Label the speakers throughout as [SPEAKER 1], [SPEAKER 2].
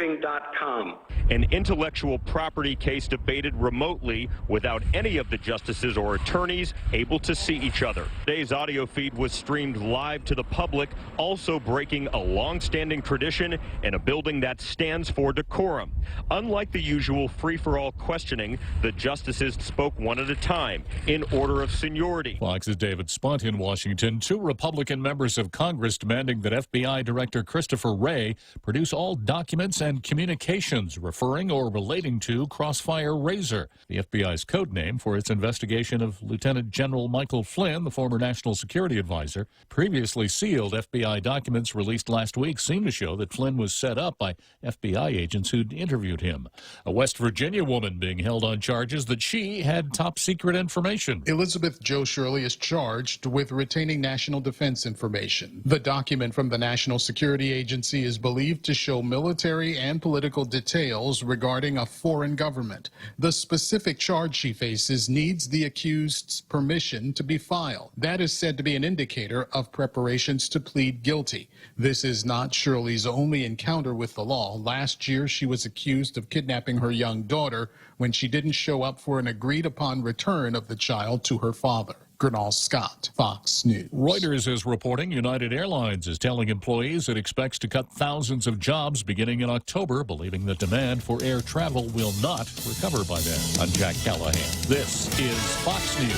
[SPEAKER 1] Booking.com.
[SPEAKER 2] An intellectual property case debated remotely without any of the justices or attorneys able to see each other. Today's audio feed was streamed live to the public, also breaking a long-standing tradition in a building that stands for decorum. Unlike the usual free-for-all questioning, the justices spoke one at a time in order of seniority.
[SPEAKER 3] Fox's David Spunt in Washington. Two Republican members of Congress demanding that FBI Director Christopher Wray produce all documents and communications referring or relating to Crossfire Razor, the FBI's code name for its investigation of Lieutenant General Michael Flynn, the former national security advisor. Previously sealed FBI documents released last week seem to show that Flynn was set up by FBI agents who'd interviewed him. A West Virginia woman being held on charges that she had top-secret information.
[SPEAKER 4] Elizabeth Jo Shirley is charged with retaining national defense information. The document from the National Security Agency is believed to show military and political details regarding a foreign government. The specific charge she faces needs the accused's permission to be filed. That is said to be an indicator of preparations to plead guilty. This is not Shirley's only encounter with the law. Last year, she was accused of kidnapping her young daughter when she didn't show up for an agreed-upon return of the child to her father. Gernal Scott, Fox News.
[SPEAKER 3] Reuters is reporting United Airlines is telling employees it expects to cut thousands of jobs beginning in October, believing that demand for air travel will not recover by then. I'm Jack Callahan. This is Fox News.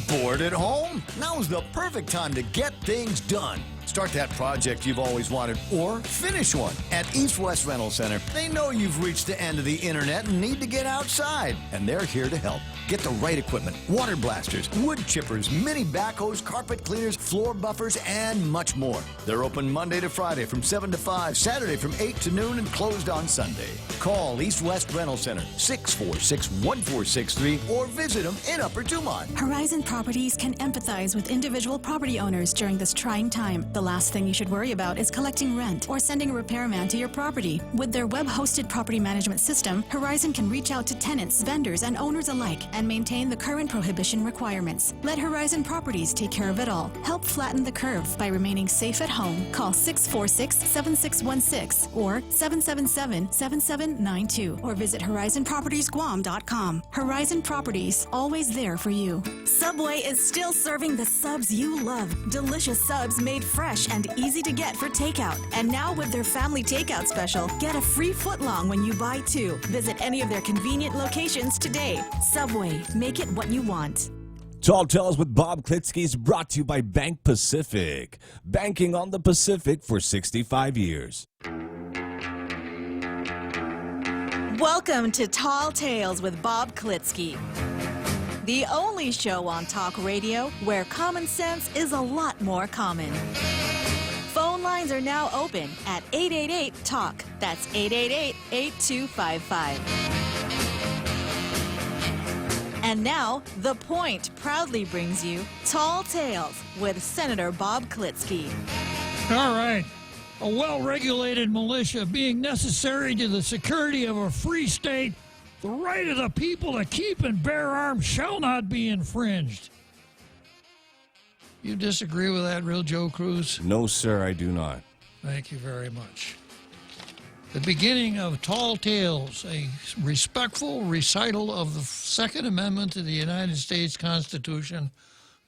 [SPEAKER 5] Bored at home? Now's the perfect time to get things done. Start that project you've always wanted or finish one. At East West Rental Center, they know you've reached the end of the internet and need to get outside, and they're here to help. Get the right equipment: water blasters, wood chippers, mini backhoes, carpet cleaners, floor buffers, and much more. They're open Monday to Friday from 7 to 5, Saturday from 8 to noon, and closed on Sunday. Call East West Rental Center, 646-1463, or visit them in Upper Dumont.
[SPEAKER 6] Horizon Properties can empathize with individual property owners during this trying time. The last thing you should worry about is collecting rent or sending a repairman to your property. With their web-hosted property management system, Horizon can reach out to tenants, vendors, and owners alike and maintain the current prohibition requirements. Let Horizon Properties take care of it all. Help flatten the curve by remaining safe at home. Call 646-7616 or 777-7792 or visit horizonpropertiesguam.com. Horizon Properties, always there for you. Subway is still serving the subs you love. Delicious subs made fresh and easy to get for takeout. And now with their family takeout special, get a free footlong when you buy two. Visit any of their convenient locations today. Subway, make it what you want.
[SPEAKER 7] Tall Tales with Bob Klitzkie is brought to you by Bank Pacific. Banking on the Pacific for 65 years.
[SPEAKER 6] Welcome to Tall Tales with Bob Klitzkie, the only show on talk radio where common sense is a lot more common. Phone lines are now open at 888-TALK. That's 888-8255. And now, The Point proudly brings you Tall Tales with Senator Bob Klitzkie.
[SPEAKER 8] All right. A well-regulated militia being necessary to the security of a free state, the right of the people to keep and bear arms shall not be infringed. You disagree with that, real Joe Cruz?
[SPEAKER 7] No, sir, I do not.
[SPEAKER 8] Thank you very much. The beginning of Tall Tales, a respectful recital of the Second Amendment to the United States Constitution,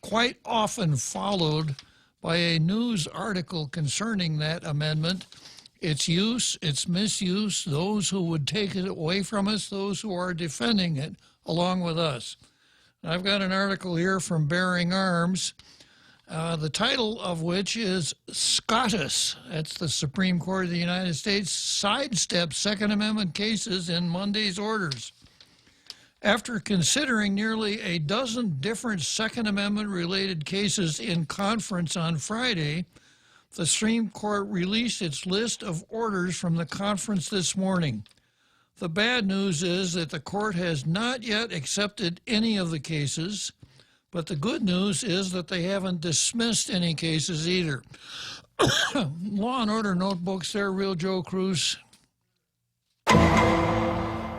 [SPEAKER 8] quite often followed by a news article concerning that amendment, its use, its misuse, those who would take it away from us, those who are defending it along with us. I've got an article here from Bearing Arms, the title of which is SCOTUS, that's the Supreme Court of the United States, sidesteps Second Amendment cases in Monday's orders. After considering nearly a dozen different Second Amendment-related cases in conference on Friday, the Supreme Court released its list of orders from the conference this morning. The bad news is that the court has not yet accepted any of the cases, but the good news is that they haven't dismissed any cases either. Law and Order notebooks there, real Joe Cruz.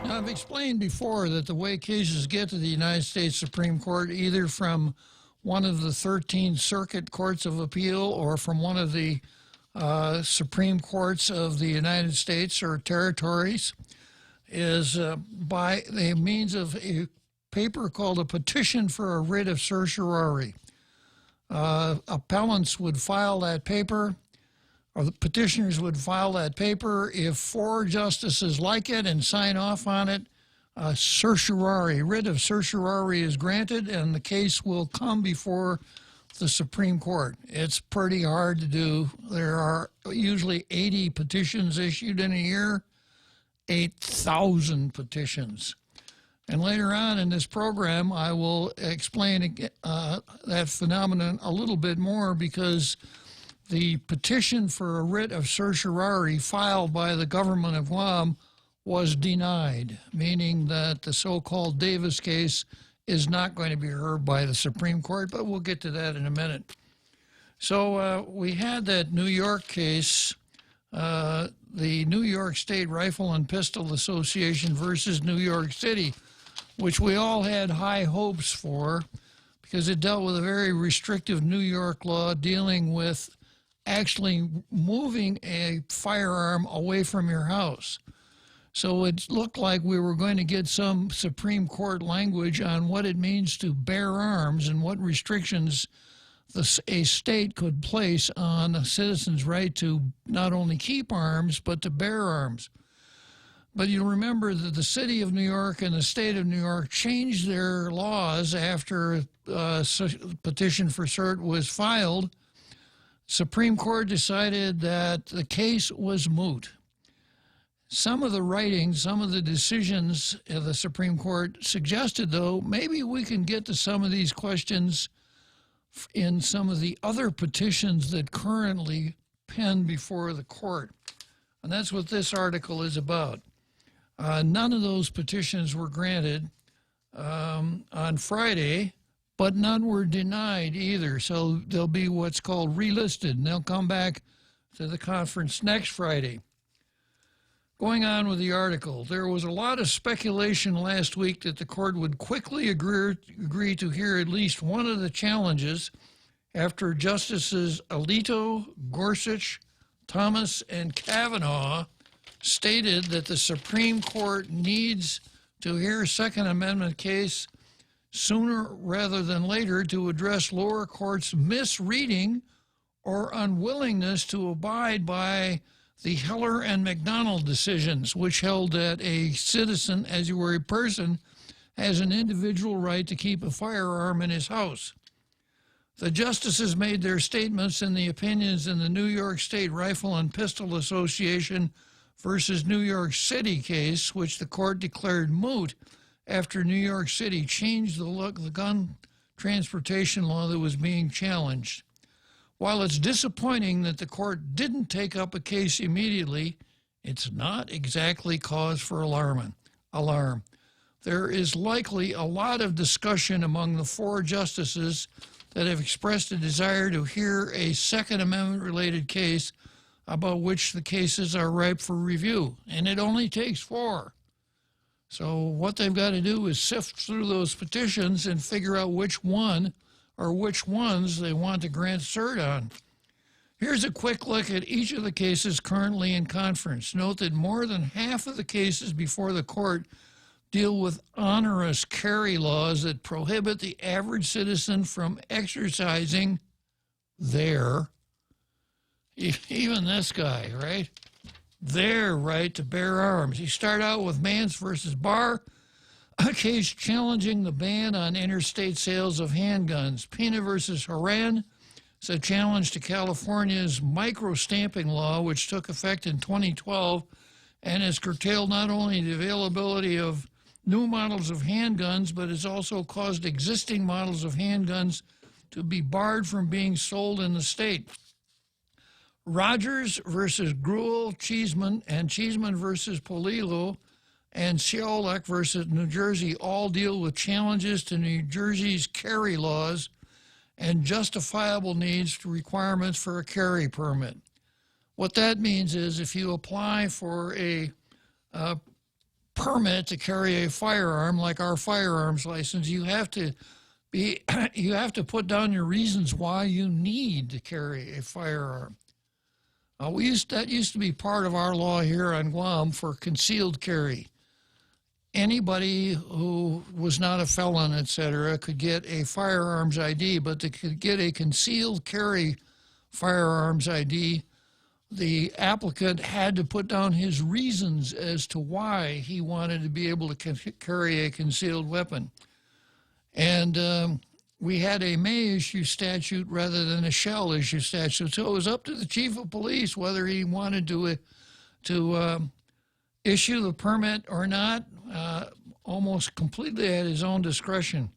[SPEAKER 8] Now, I've explained before that the way cases get to the United States Supreme Court, either from one of the 13 circuit courts of appeal or from one of the Supreme Courts of the United States or territories is by the means of a paper called a petition for a writ of certiorari. Appellants would file that paper, or the petitioners would file that paper. If 4 justices like it and sign off on it, a certiorari, writ of certiorari is granted, and the case will come before the Supreme Court. It's pretty hard to do. There are usually 80 petitions issued in a year, 8,000 petitions. And later on in this program, I will explain that phenomenon a little bit more, because the petition for a writ of certiorari filed by the government of Guam was denied, meaning that the so-called Davis case is not going to be heard by the Supreme Court, but we'll get to that in a minute. So we had that New York case, the New York State Rifle and Pistol Association versus New York City, which we all had high hopes for, because it dealt with a very restrictive New York law dealing with actually moving a firearm away from your house. So it looked like we were going to get some Supreme Court language on what it means to bear arms and what restrictions a state could place on a citizen's right to not only keep arms, but to bear arms. But you'll remember that the city of New York and the state of New York changed their laws after a petition for cert was filed. Supreme Court decided that the case was moot. Some of the writings, some of the decisions of the Supreme Court suggested, though, maybe we can get to some of these questions in some of the other petitions that currently pen before the court. And that's what this article is about. None of those petitions were granted on Friday, but none were denied either. So they'll be what's called relisted, and they'll come back to the conference next Friday. Going on with the article, there was a lot of speculation last week that the court would quickly agree to hear at least one of the challenges after Justices Alito, Gorsuch, Thomas, and Kavanaugh stated that the Supreme Court needs to hear a Second Amendment case sooner rather than later to address lower courts' misreading or unwillingness to abide by the Heller and McDonald decisions, which held that a citizen, as you were a person, has an individual right to keep a firearm in his house. The justices made their statements in the opinions in the New York State Rifle and Pistol Association versus New York City case, which the court declared moot after New York City changed the gun transportation law that was being challenged. While it's disappointing that the court didn't take up a case immediately, it's not exactly cause for alarm. There is likely a lot of discussion among the 4 justices that have expressed a desire to hear a Second Amendment-related case about which the cases are ripe for review, and it only takes 4. So what they've got to do is sift through those petitions and figure out which one or which ones they want to grant cert on. Here's a quick look at each of the cases currently in conference. Note that more than half of the cases before the court deal with onerous carry laws that prohibit the average citizen from exercising their, even this guy, right? Their right to bear arms. You start out with Mance versus Barr, a case challenging the ban on interstate sales of handguns. Pena versus Haran is a challenge to California's micro-stamping law, which took effect in 2012 and has curtailed not only the availability of new models of handguns, but has also caused existing models of handguns to be barred from being sold in the state. Rogers versus Gruel, Cheeseman, and Cheeseman versus Polillo, and Ciolek versus New Jersey all deal with challenges to New Jersey's carry laws and justifiable needs to requirements for a carry permit. What that means is if you apply for a permit to carry a firearm, like our firearms license, you have to put down your reasons why you need to carry a firearm. That used to be part of our law here on Guam for concealed carry. Anybody who was not a felon, etc., could get a firearms ID, but they could get a concealed carry firearms ID. The applicant had to put down his reasons as to why he wanted to be able to carry a concealed weapon. And we had a may issue statute rather than a shall issue statute. So it was up to the chief of police whether he wanted to issue the permit or not, almost completely at his own discretion.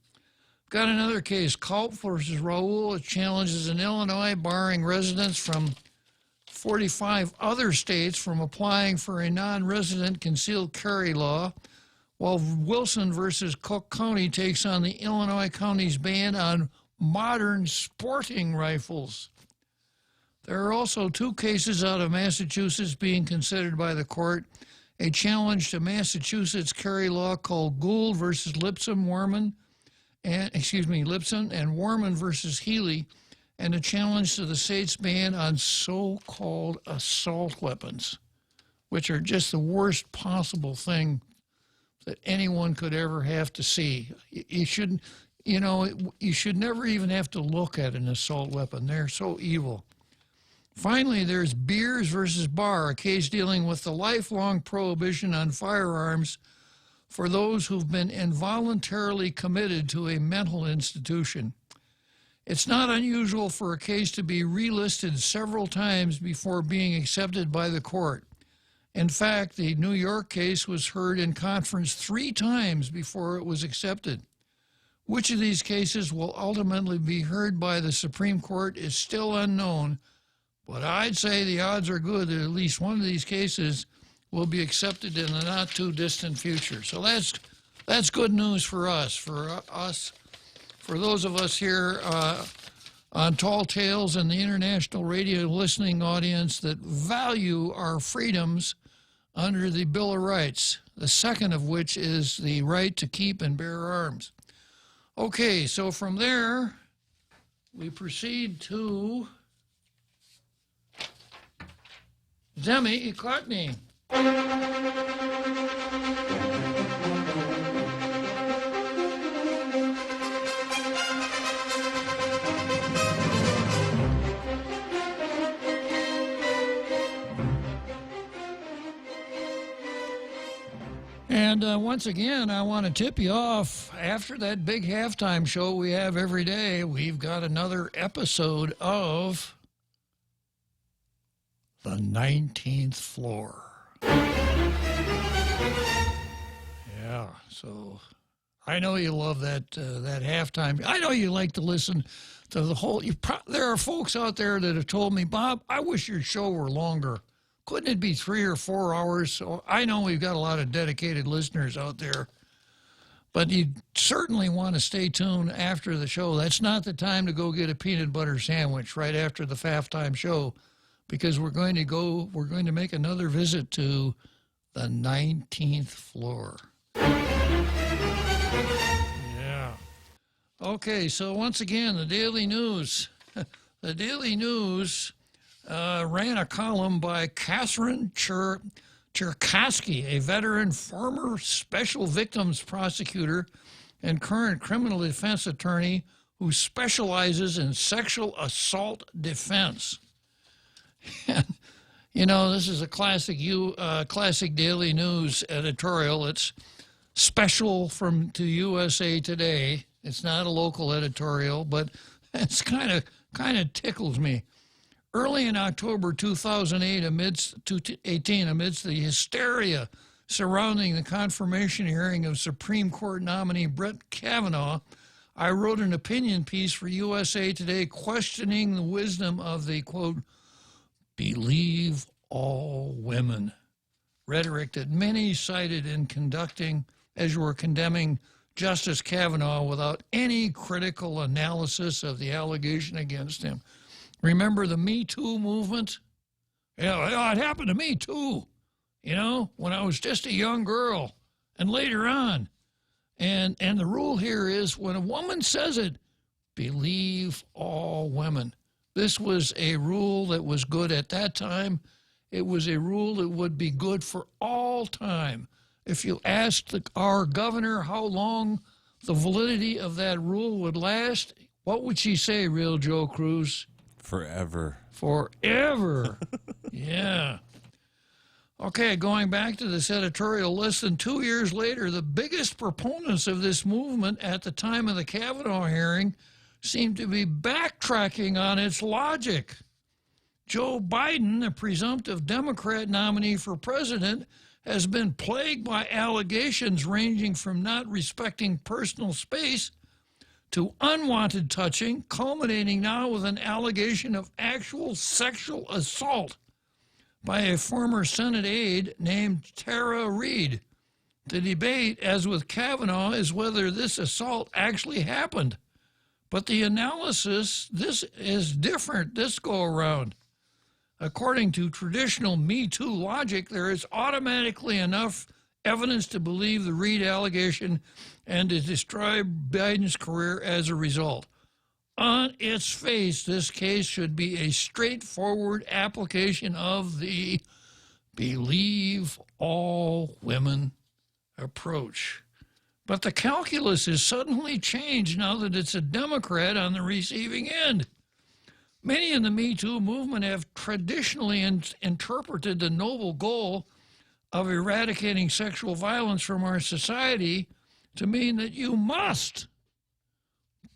[SPEAKER 8] Got another case, Culp versus Raul. It challenges in Illinois barring residents from 45 other states from applying for a non-resident concealed carry law, while Wilson versus Cook County takes on the Illinois county's ban on modern sporting rifles. There are also two cases out of Massachusetts being considered by the court. A challenge to Massachusetts carry law called Gould versus Lipson and Warman versus Healy, and a challenge to the state's ban on so-called assault weapons, which are just the worst possible thing that anyone could ever have to see. You shouldn't, you should never even have to look at an assault weapon. They're so evil. Finally, there's Beers versus Barr, a case dealing with the lifelong prohibition on firearms for those who've been involuntarily committed to a mental institution. It's not unusual for a case to be relisted several times before being accepted by the court. In fact, the New York case was heard in conference 3 times before it was accepted. Which of these cases will ultimately be heard by the Supreme Court is still unknown, but I'd say the odds are good that at least one of these cases will be accepted in the not-too-distant future. So that's good news for us, for those of us here on Tall Tales and the international radio listening audience that value our freedoms under the Bill of Rights, the second of which is the right to keep and bear arms. Okay, so from there, we proceed to Demi Courtney. And once again, I want to tip you off. After that big halftime show we have every day, we've got another episode of The 19th Floor. Yeah, so I know you love that halftime. I know you like to listen to the whole. There are folks out there that have told me, Bob, I wish your show were longer. Couldn't it be 3 or 4 hours? So I know we've got a lot of dedicated listeners out there, but you certainly want to stay tuned after the show. That's not the time to go get a peanut butter sandwich right after the halftime show, because we're going to make another visit to the 19th floor. Yeah. Okay, so once again, the Daily News. The Daily News ran a column by Catherine Cherkasky, a veteran former special victims prosecutor and current criminal defense attorney who specializes in sexual assault defense. And, this is a classic Daily News editorial. It's special to USA Today. It's not a local editorial, but it's kind of tickles me. Early in October 2018, amidst the hysteria surrounding the confirmation hearing of Supreme Court nominee Brett Kavanaugh, I wrote an opinion piece for USA Today questioning the wisdom of the, quote, believe all women rhetoric that many cited in condemning Justice Kavanaugh without any critical analysis of the allegation against him. Remember the Me Too movement? Yeah, it happened to me too, when I was just a young girl and later on. And the rule here is when a woman says it, believe all women. This was a rule that was good at that time. It was a rule that would be good for all time. If you asked our governor how long the validity of that rule would last, what would she say, Real Joe Cruz?
[SPEAKER 7] Forever.
[SPEAKER 8] Forever. Yeah. Okay, going back to this editorial, less than 2 years later, the biggest proponents of this movement at the time of the Kavanaugh hearing seemed to be backtracking on its logic. Joe Biden, the presumptive Democrat nominee for president, has been plagued by allegations ranging from not respecting personal space to unwanted touching, culminating now with an allegation of actual sexual assault by a former Senate aide named Tara Reid. The debate, as with Kavanaugh, is whether this assault actually happened. But the analysis, this is different this go around. According to traditional Me Too logic, there is automatically enough evidence to believe the Reid allegation and to describe Biden's career as a result. On its face, this case should be a straightforward application of the believe all women approach. But the calculus is suddenly changed now that it's a Democrat on the receiving end. Many in the Me Too movement have traditionally interpreted the noble goal of eradicating sexual violence from our society to mean that you must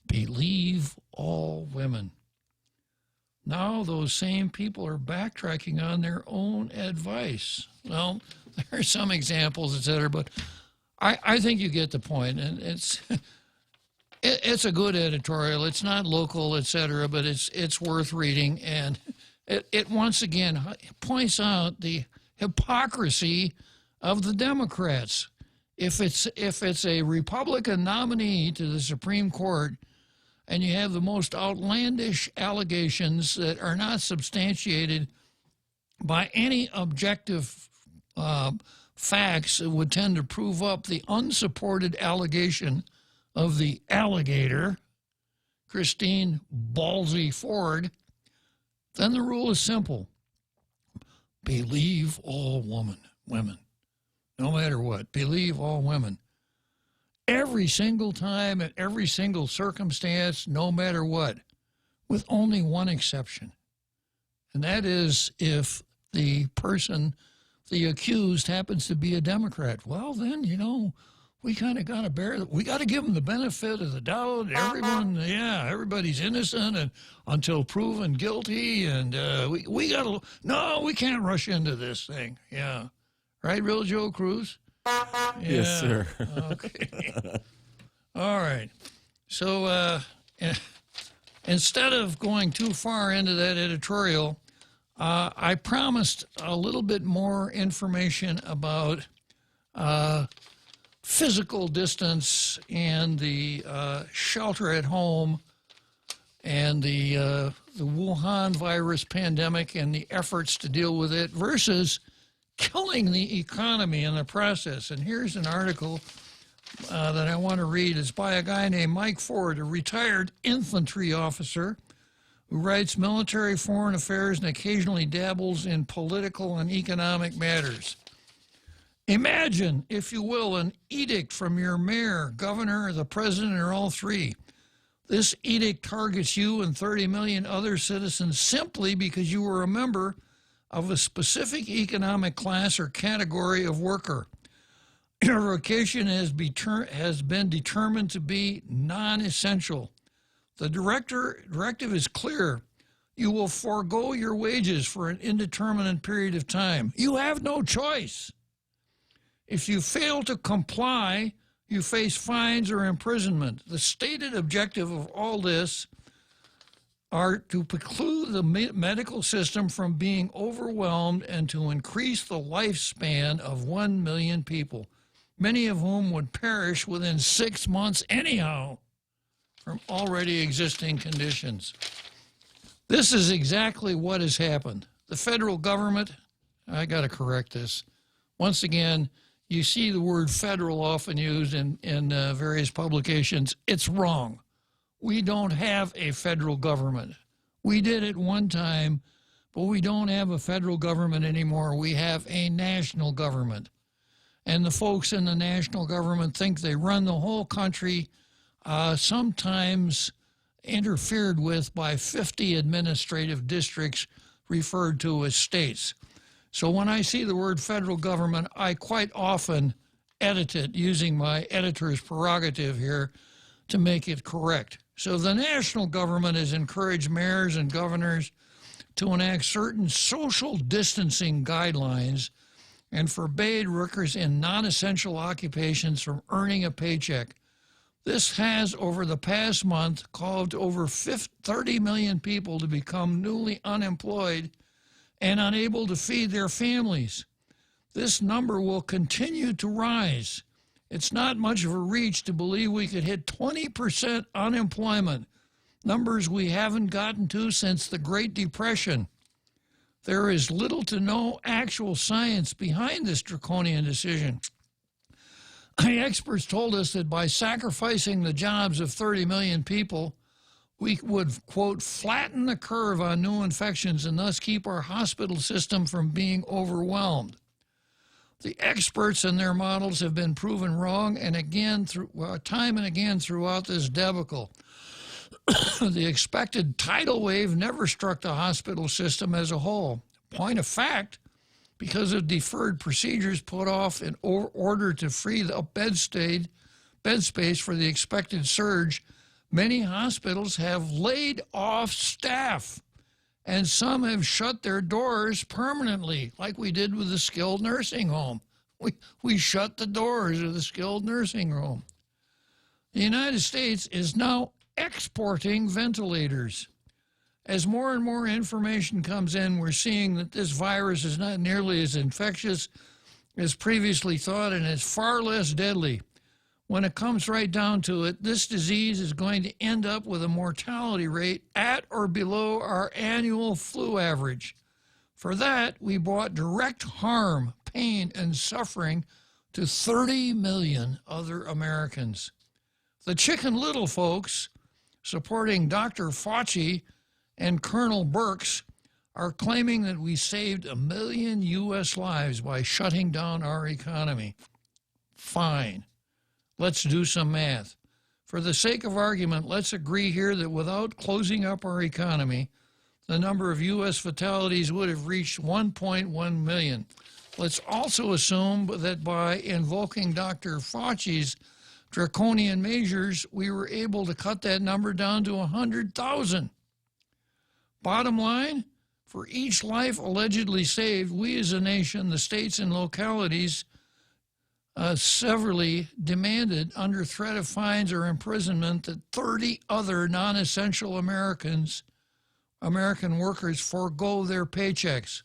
[SPEAKER 8] believe all women. Now those same people are backtracking on their own advice. Well, there are some examples, et cetera, but I think you get the point, and it's a good editorial. It's not local, et cetera, but it's worth reading, and it once again points out the hypocrisy of the Democrats. If it's a Republican nominee to the Supreme Court, and you have the most outlandish allegations that are not substantiated by any objective facts, it would tend to prove up the unsupported allegation of the alligator, Christine Ballsy Ford, then the rule is simple. Believe all women, no matter what. Believe all women. Every single time, at every single circumstance, no matter what, with only one exception. And that is if the person, the accused, happens to be a Democrat. Well, then, we kind of got to we got to give them the benefit of the doubt. Everybody's innocent and until proven guilty. And we got to, no, we can't rush into this thing. Yeah. Right, Real Joe Cruz? Yeah.
[SPEAKER 7] Yes, sir.
[SPEAKER 8] Okay. All right. So instead of going too far into that editorial, I promised a little bit more information about physical distance and the shelter at home and the Wuhan virus pandemic and the efforts to deal with it versus killing the economy in the process. And here's an article that I want to read. It's by a guy named Mike Ford, a retired infantry officer who writes military foreign affairs and occasionally dabbles in political and economic matters. Imagine, if you will, an edict from your mayor, governor, the president, or all three. This edict targets you and 30 million other citizens simply because you were a member of a specific economic class or category of worker. Your vacation has been determined to be non-essential. The directive is clear. You will forego your wages for an indeterminate period of time. You have no choice. If you fail to comply, you face fines or imprisonment. The stated objective of all this are to preclude the medical system from being overwhelmed and to increase the lifespan of 1 million people, many of whom would perish within 6 months anyhow from already existing conditions. This is exactly what has happened. The federal government, I got to correct this. Once again, you see the word federal often used in various publications. It's wrong. We don't have a federal government. We did it one time, but we don't have a federal government anymore. We have a national government. And the folks in the national government think they run the whole country, sometimes interfered with by 50 administrative districts referred to as states. So when I see the word federal government, I quite often edit it using my editor's prerogative here to make it correct. So the national government has encouraged mayors and governors to enact certain social distancing guidelines and forbade workers in non-essential occupations from earning a paycheck. This has, over the past month, caused over 30 million people to become newly unemployed and unable to feed their families. This number will continue to rise. It's not much of a reach to believe we could hit 20% unemployment, numbers we haven't gotten to since the Great Depression. There is little to no actual science behind this draconian decision. Experts told us that by sacrificing the jobs of 30 million people, we would, quote, flatten the curve on new infections and thus keep our hospital system from being overwhelmed. The experts and their models have been proven wrong, and again, time and again throughout this debacle. The expected tidal wave never struck the hospital system as a whole. Point of fact, because of deferred procedures put off in order to free up bed space for the expected surge, many hospitals have laid off staff, and some have shut their doors permanently, like we did with the skilled nursing home. We shut the doors of the skilled nursing home. The United States is now exporting ventilators. As more and more information comes in, we're seeing that this virus is not nearly as infectious as previously thought and is far less deadly. When it comes right down to it, this disease is going to end up with a mortality rate at or below our annual flu average. For that, we brought direct harm, pain, and suffering to 30 million other Americans. The Chicken Little folks, supporting Dr. Fauci and Colonel Birx, are claiming that we saved 1 million U.S. lives by shutting down our economy. Fine. Let's do some math. For the sake of argument, let's agree here that without closing up our economy, the number of U.S. fatalities would have reached 1.1 million. Let's also assume that by invoking Dr. Fauci's draconian measures, we were able to cut that number down to 100,000. Bottom line, for each life allegedly saved, we as a nation, the states and localities, severally demanded under threat of fines or imprisonment that 30 other non-essential American workers forego their paychecks.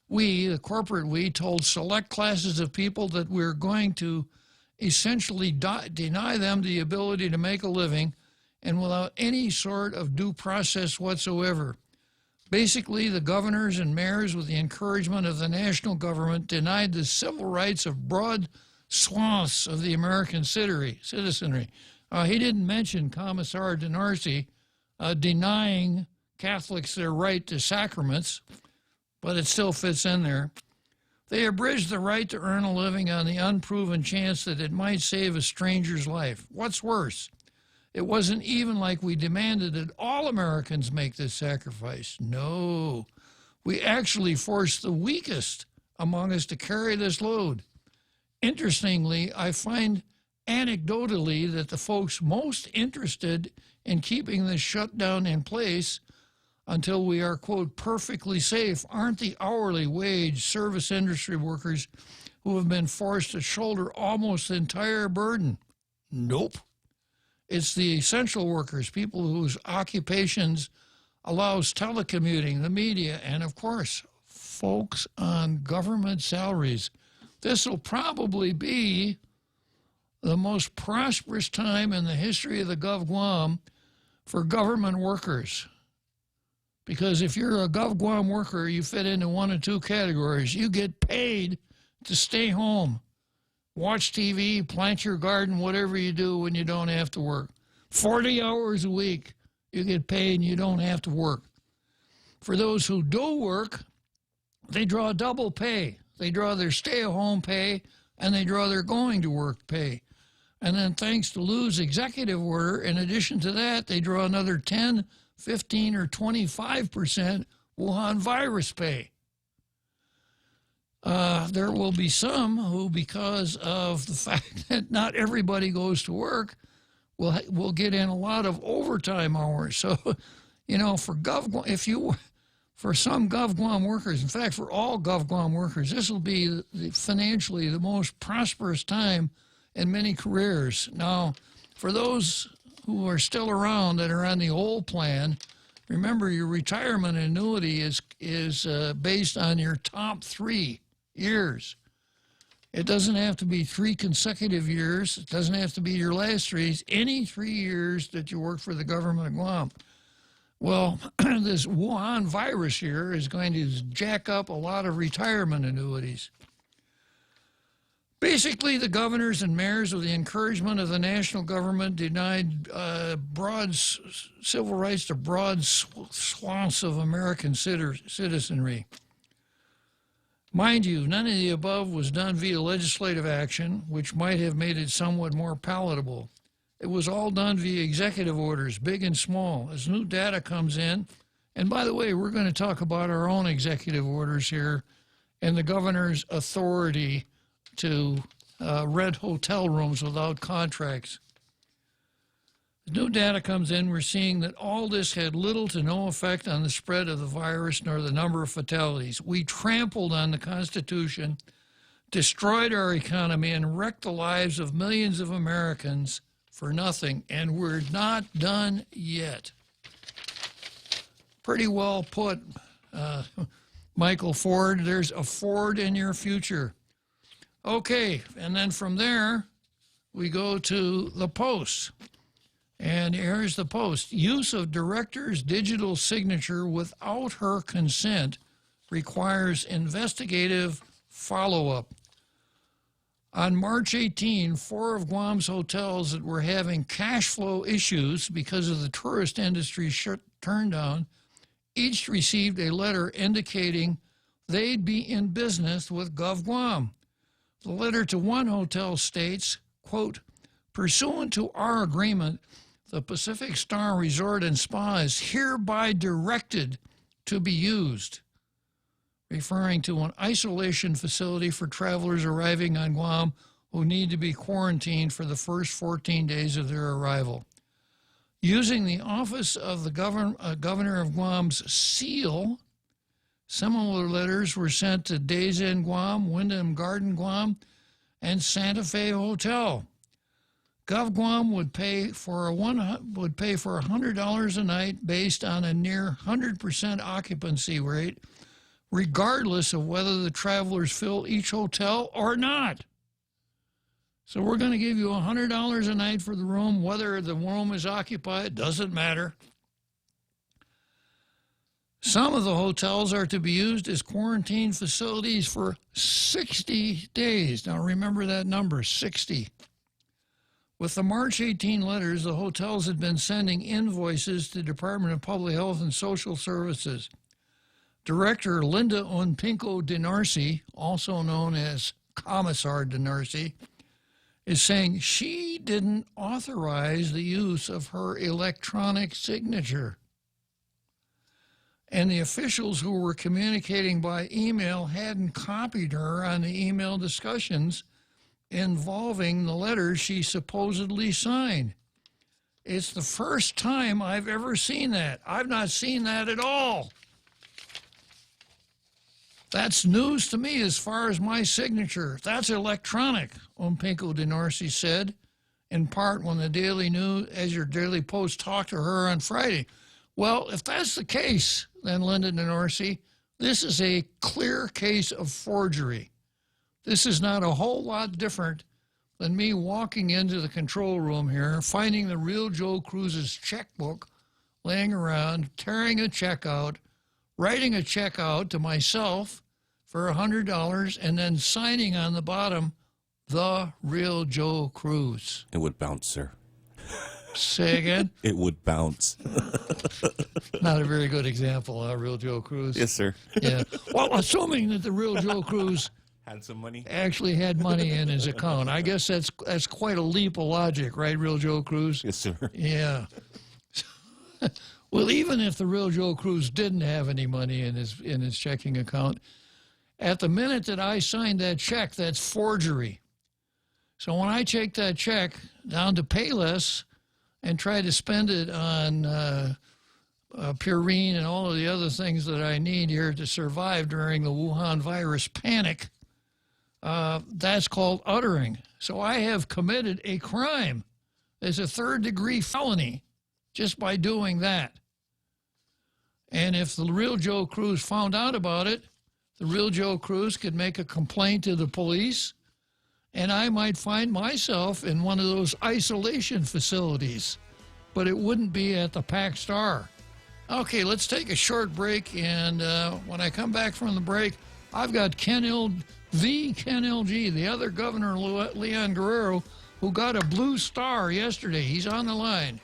[SPEAKER 8] We, the corporate we, told select classes of people that we're going to essentially deny them the ability to make a living and without any sort of due process whatsoever. Basically, the governors and mayors, with the encouragement of the national government, denied the civil rights of broad swaths of the American citizenry. He didn't mention Commissar DeNarcy denying Catholics their right to sacraments, but it still fits in there. They abridged the right to earn a living on the unproven chance that it might save a stranger's life. What's worse, it wasn't even like we demanded that all Americans make this sacrifice. No, we actually forced the weakest among us to carry this load. Interestingly, I find anecdotally that the folks most interested in keeping this shutdown in place until we are, quote, perfectly safe aren't the hourly wage service industry workers who have been forced to shoulder almost the entire burden. Nope. It's the essential workers, people whose occupations allows telecommuting, the media, and of course, folks on government salaries. This will probably be the most prosperous time in the history of the GovGuam for government workers. Because if you're a GovGuam worker, you fit into one of two categories. You get paid to stay home, watch TV, plant your garden, whatever you do when you don't have to work. 40 hours a week, you get paid and you don't have to work. For those who do work, they draw double pay. They draw their stay-at-home pay, and they draw their going-to-work pay. And then thanks to Lou's executive order, in addition to that, they draw another 10, 15, or 25% Wuhan virus pay. There will be some who, because of the fact that not everybody goes to work, will get in a lot of overtime hours. So, you know, for some GovGuam workers, in fact, for all GovGuam workers, this will be financially the most prosperous time in many careers. Now, for those who are still around that are on the old plan, remember your retirement annuity is based on your top 3 years. It doesn't have to be 3 consecutive years. It doesn't have to be your last 3. It's any 3 years that you work for the government of Guam. Well, this Wuhan virus here is going to jack up a lot of retirement annuities. Basically, the governors and mayors, with the encouragement of the national government, denied broad civil rights to broad swaths of American citizenry. Mind you, none of the above was done via legislative action, which might have made it somewhat more palatable. It was all done via executive orders, big and small, as new data comes in. And by the way, we're going to talk about our own executive orders here and the governor's authority to rent hotel rooms without contracts. As new data comes in, we're seeing that all this had little to no effect on the spread of the virus nor the number of fatalities. We trampled on the Constitution, destroyed our economy, and wrecked the lives of millions of Americans for nothing, and we're not done yet. Pretty well put, Michael Ford. There's a Ford in your future. Okay, and then from there, we go to the Post. And here's the Post. Use of director's digital signature without her consent requires investigative follow-up. On March 18, 4 of Guam's hotels that were having cash flow issues because of the tourist industry turned down, each received a letter indicating they'd be in business with GovGuam. The letter to one hotel states, quote, "Pursuant to our agreement, the Pacific Star Resort and Spa is hereby directed to be used," referring to an isolation facility for travelers arriving on Guam who need to be quarantined for the first 14 days of their arrival. Using the office of the governor of Guam's seal, similar letters were sent to Days Inn Guam, Wyndham Garden Guam, and Santa Fe Hotel. GovGuam would pay for $100 a night based on a near 100% occupancy rate, regardless of whether the travelers fill each hotel or not. So we're going to give you $100 a night for the room, whether the room is occupied, doesn't matter. Some of the hotels are to be used as quarantine facilities for 60 days. Now remember that number, 60. With the March 18 letters, the hotels had been sending invoices to the Department of Public Health and Social Services. Director Linda Unpinko Dinarsi, also known as Commissar Dinarsi, is saying she didn't authorize the use of her electronic signature. And the officials who were communicating by email hadn't copied her on the email discussions involving the letters she supposedly signed. It's the first time I've ever seen that. I've not seen that at all. That's news to me as far as my signature. That's electronic, Unpinko Dinarsi said, in part when the Daily News, as your Daily Post talked to her on Friday. Well, if that's the case, then Linda Dinarsi, this is a clear case of forgery. This is not a whole lot different than me walking into the control room here, finding the real Joe Cruz's checkbook laying around, tearing a check out, writing a check out to myself for $100, and then signing on the bottom, the real Joe Cruz.
[SPEAKER 7] It would bounce, sir.
[SPEAKER 8] Say again?
[SPEAKER 7] It would bounce.
[SPEAKER 8] Not a very good example, Real Joe Cruz.
[SPEAKER 7] Yes, sir.
[SPEAKER 8] Yeah. Well, assuming that the Real Joe Cruz
[SPEAKER 7] Had some money.
[SPEAKER 8] actually had money in his account. I guess that's quite a leap of logic, right, Real Joe Cruz?
[SPEAKER 7] Yes, sir.
[SPEAKER 8] Yeah. Well, even if the Real Joe Cruz didn't have any money in his checking account, at the minute that I signed that check, that's forgery. So when I take that check down to Payless and try to spend it on Purine and all of the other things that I need here to survive during the Wuhan virus panic, that's called uttering. So I have committed a crime. It's a third-degree felony just by doing that. And if the Real Joe Cruz found out about it, the Real Joe Cruz could make a complaint to the police, and I might find myself in one of those isolation facilities, but it wouldn't be at the Pac Star. Okay, let's take a short break, and when I come back from the break, I've got Ken LG, the other governor, Leon Guerrero, who got a blue star yesterday. He's on the line.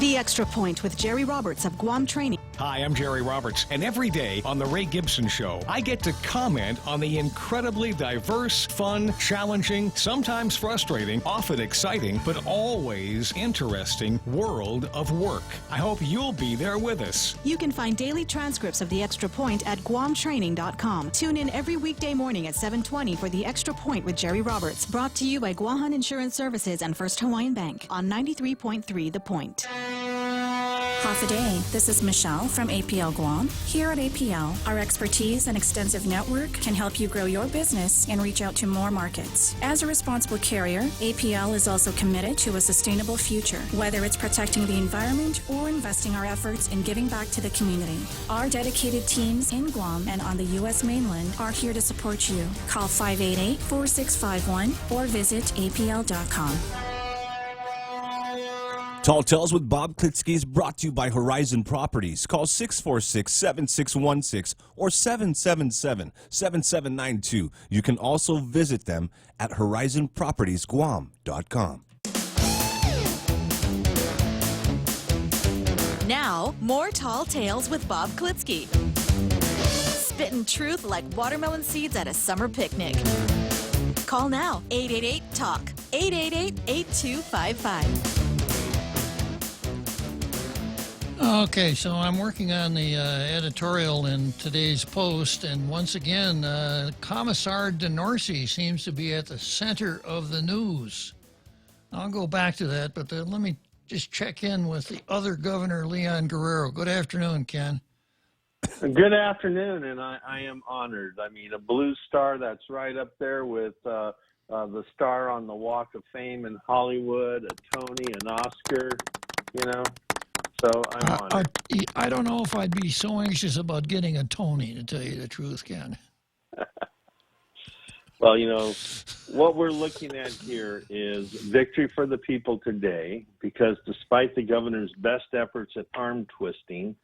[SPEAKER 6] The Extra Point with Jerry Roberts of Guam Training.
[SPEAKER 1] Hi, I'm Jerry Roberts, and every day on The Ray Gibson Show, I get to comment on the incredibly diverse, fun, challenging, sometimes frustrating, often exciting, but always interesting world of work. I hope you'll be there with us.
[SPEAKER 6] You can find daily transcripts of The Extra Point at guamtraining.com. Tune in every weekday morning at 7:20 for The Extra Point with Jerry Roberts, brought to you by Guahan Insurance Services and First Hawaiian Bank on 93.3 The Point.
[SPEAKER 9] Half a day. This is Michelle from APL Guam. Here at APL, our expertise and extensive network can help you grow your business and reach out to more markets. As a responsible carrier, APL is also committed to a sustainable future, whether it's protecting the environment or investing our efforts in giving back to the community. Our dedicated teams in Guam and on the U.S. mainland are here to support you. Call 588-4651 or visit apl.com.
[SPEAKER 7] Tall Tales with Bob Klitzkie is brought to you by Horizon Properties. Call 646-7616 or 777-7792. You can also visit them at horizonpropertiesguam.com.
[SPEAKER 10] Now, more Tall Tales with Bob Klitzkie. Spitting truth like watermelon seeds at a summer picnic. Call now, 888-TALK, 888-8255.
[SPEAKER 8] Okay, so I'm working on the editorial in today's Post, and once again, Commissar DeNorsi seems to be at the center of the news. I'll go back to that, but let me just check in with the other governor, Leon Guerrero. Good afternoon, Ken.
[SPEAKER 11] Good afternoon, and I am honored. I mean, a blue star that's right up there with the star on the Walk of Fame in Hollywood, a Tony, an Oscar, you know. So I'm honored.
[SPEAKER 8] I don't know if I'd be so anxious about getting a Tony, to tell you the truth, Ken.
[SPEAKER 11] Well, you know, what we're looking at here is victory for the people today, because despite the governor's best efforts at arm twisting,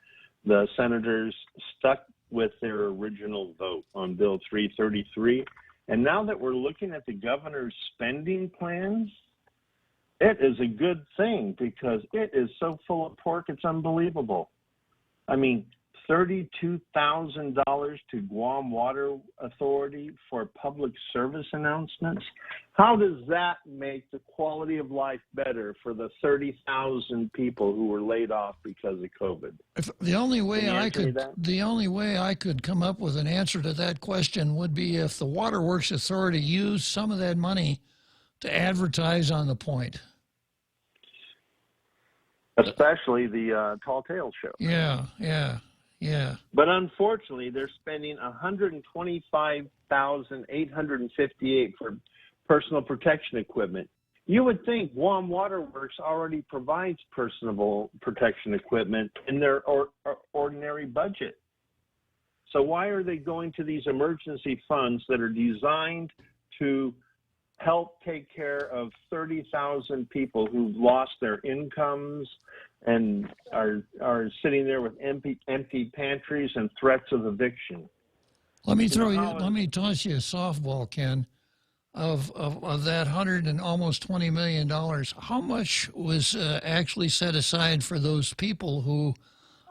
[SPEAKER 11] the senators stuck with their original vote on Bill 333. And now that we're looking at the governor's spending plans, it is a good thing because it is so full of pork, it's unbelievable. I mean, $32,000 to Guam Water Authority for public service announcements. How does that make the quality of life better for the 30,000 people who were laid off because of COVID?
[SPEAKER 8] The only way I could come up with an answer to that question would be if the Waterworks Authority used some of that money to advertise on the Point.
[SPEAKER 11] Especially the Tall Tales show.
[SPEAKER 8] Yeah.
[SPEAKER 11] But unfortunately, they're spending $125,858 for personal protection equipment. You would think Guam Waterworks already provides personal protection equipment in their ordinary budget. So why are they going to these emergency funds that are designed to help take care of 30,000 people who've lost their incomes and are sitting there with empty pantries and threats of eviction?
[SPEAKER 8] Let me toss you a softball, Ken. of that $100 and almost $20 million, how much was actually set aside for those people who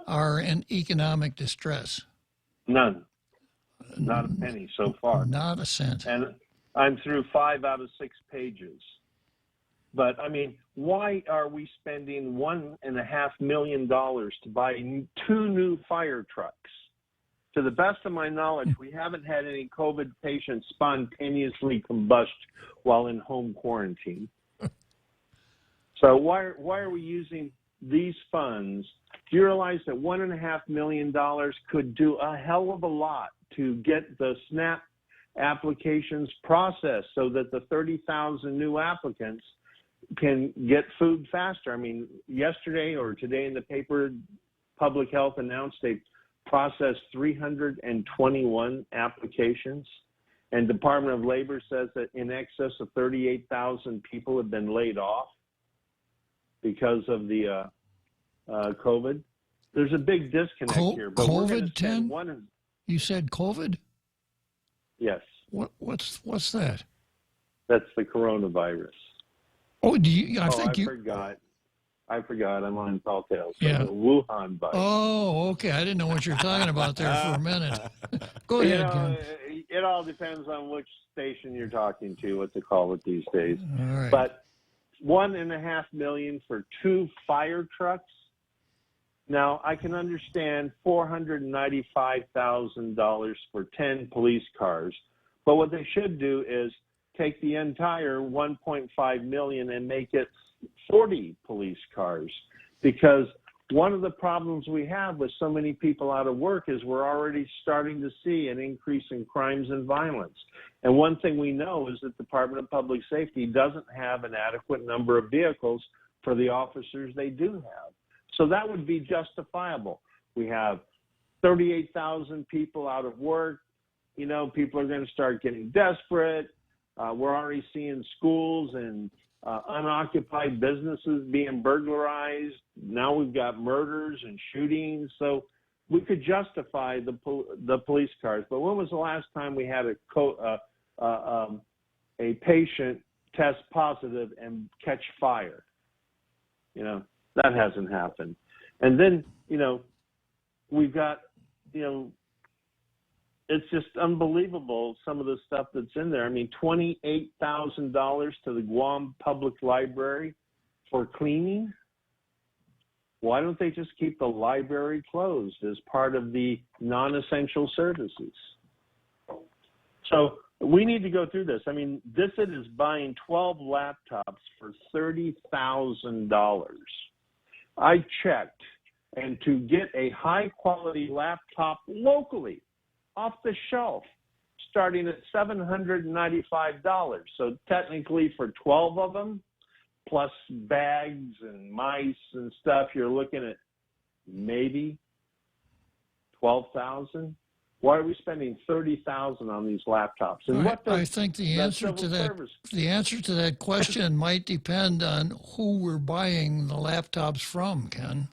[SPEAKER 8] are in economic distress?
[SPEAKER 11] None. Not a penny so far.
[SPEAKER 8] Not a cent.
[SPEAKER 11] And I'm through 5 out of 6 pages. But, I mean, why are we spending $1.5 million to buy 2 new fire trucks? To the best of my knowledge, we haven't had any COVID patients spontaneously combust while in home quarantine. So why are we using these funds? Do you realize that $1.5 million could do a hell of a lot to get the SNAP applications processed so that the 30,000 new applicants can get food faster? I mean, yesterday or today in the paper, Public Health announced they processed 321 applications, and Department of Labor says that in excess of 38,000 people have been laid off because of the COVID. There's a big disconnect here. But
[SPEAKER 8] COVID, Tim? You said COVID?
[SPEAKER 11] Yes.
[SPEAKER 8] What's that?
[SPEAKER 11] That's the coronavirus.
[SPEAKER 8] Oh, I
[SPEAKER 11] forgot. I'm on Tall Tales. So
[SPEAKER 8] Yeah.
[SPEAKER 11] the Wuhan virus.
[SPEAKER 8] Oh, okay. I didn't know what you were talking about there for a minute. Go ahead, Ken.
[SPEAKER 11] It all depends on which station you're talking to, what to call it these days.
[SPEAKER 8] All right.
[SPEAKER 11] But $1.5 million for 2 fire trucks. Now, I can understand $495,000 for 10 police cars, but what they should do is take the entire $1.5 million and make it 40 police cars, because one of the problems we have with so many people out of work is we're already starting to see an increase in crimes and violence. And one thing we know is that the Department of Public Safety doesn't have an adequate number of vehicles for the officers they do have. So that would be justifiable. We have 38,000 people out of work. You know, people are going to start getting desperate. We're already seeing schools and unoccupied businesses being burglarized. Now we've got murders and shootings. So we could justify the police cars. But when was the last time we had a patient test positive and catch fire? You know, that hasn't happened. And then, you know, we've got, you know, it's just unbelievable, some of the stuff that's in there. I mean, $28,000 to the Guam Public Library for cleaning. Why don't they just keep the library closed as part of the non-essential services? So we need to go through this. I mean, this is buying 12 laptops for $30,000. I checked, and to get a high-quality laptop locally, off the shelf, starting at $795. So technically for 12 of them, plus bags and mice and stuff, you're looking at maybe $12,000. Why are we spending $30,000 on these laptops? And
[SPEAKER 8] I think the answer to that question might depend on who we're buying the laptops from, Ken.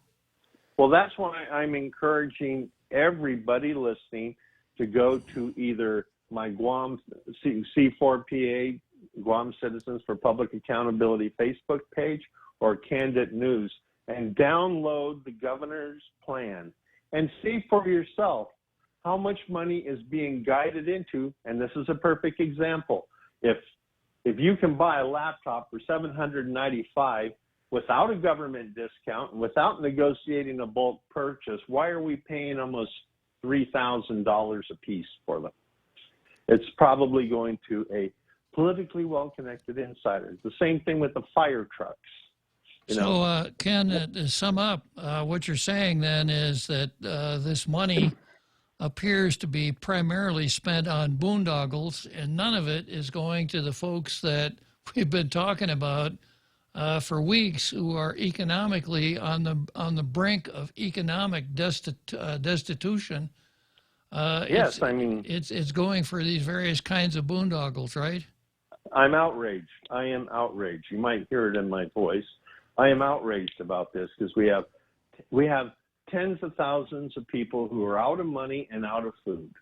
[SPEAKER 11] Well, that's why I'm encouraging everybody listening to go to either my Guam C4PA, Guam Citizens for Public Accountability Facebook page, or Candid News, and download the governor's plan and see for yourself how much money is being guided into. And this is a perfect example. If you can buy a laptop for $795 without a government discount and without negotiating a bulk purchase, why are we paying almost $3,000 a piece for them? It's probably going to a politically well-connected insider. The same thing with the fire trucks.
[SPEAKER 8] So, Ken, to sum up, what you're saying then is that this money appears to be primarily spent on boondoggles, and none of it is going to the folks that we've been talking about for weeks, who are economically on the brink of economic destitution.
[SPEAKER 11] Yes, I mean,
[SPEAKER 8] it's going for these various kinds of boondoggles, right?
[SPEAKER 11] I'm outraged. I am outraged. You might hear it in my voice. I am outraged about this because we have tens of thousands of people who are out of money and out of food.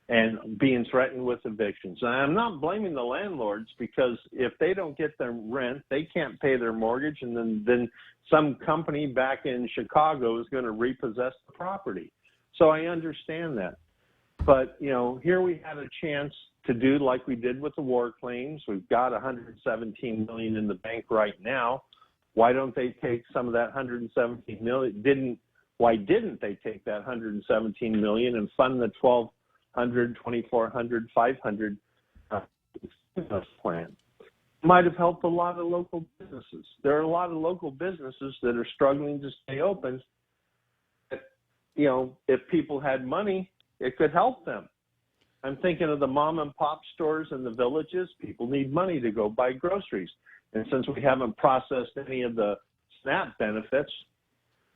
[SPEAKER 11] and being threatened with evictions. And I'm not blaming the landlords, because if they don't get their rent, they can't pay their mortgage, and then some company back in Chicago is going to repossess the property. So I understand that. But, here we had a chance to do like we did with the war claims. We've got $117 million in the bank right now. Why don't they take some of that $117 million? Why didn't they take that $117 million and fund the $1,200, $2,400, $500 stimulus plan? Might have helped a lot of local businesses. There are a lot of local businesses that are struggling to stay open. If people had money, it could help them. I'm thinking of the mom and pop stores in the villages. People need money to go buy groceries. And since we haven't processed any of the SNAP benefits,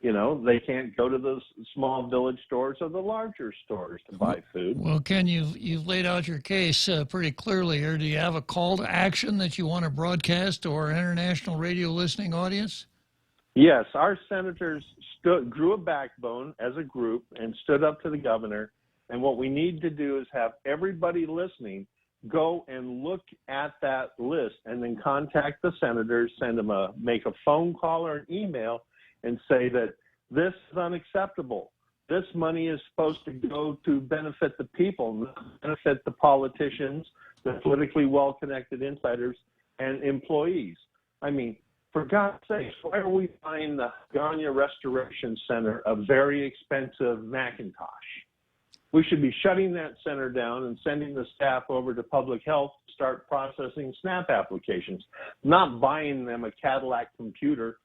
[SPEAKER 11] they can't go to those small village stores or the larger stores to buy food.
[SPEAKER 8] Well, Ken, you've laid out your case pretty clearly here. Do you have a call to action that you want to broadcast to our international radio listening audience?
[SPEAKER 11] Yes, our senators grew a backbone as a group and stood up to the governor. And what we need to do is have everybody listening go and look at that list and then contact the senators, make a phone call or an email and say that this is unacceptable. This money is supposed to go to benefit the people, not benefit the politicians, the politically well-connected insiders, and employees. I mean, for God's sake, why are we buying the Gagne Restoration Center a very expensive Macintosh? We should be shutting that center down and sending the staff over to public health to start processing SNAP applications, not buying them a Cadillac computer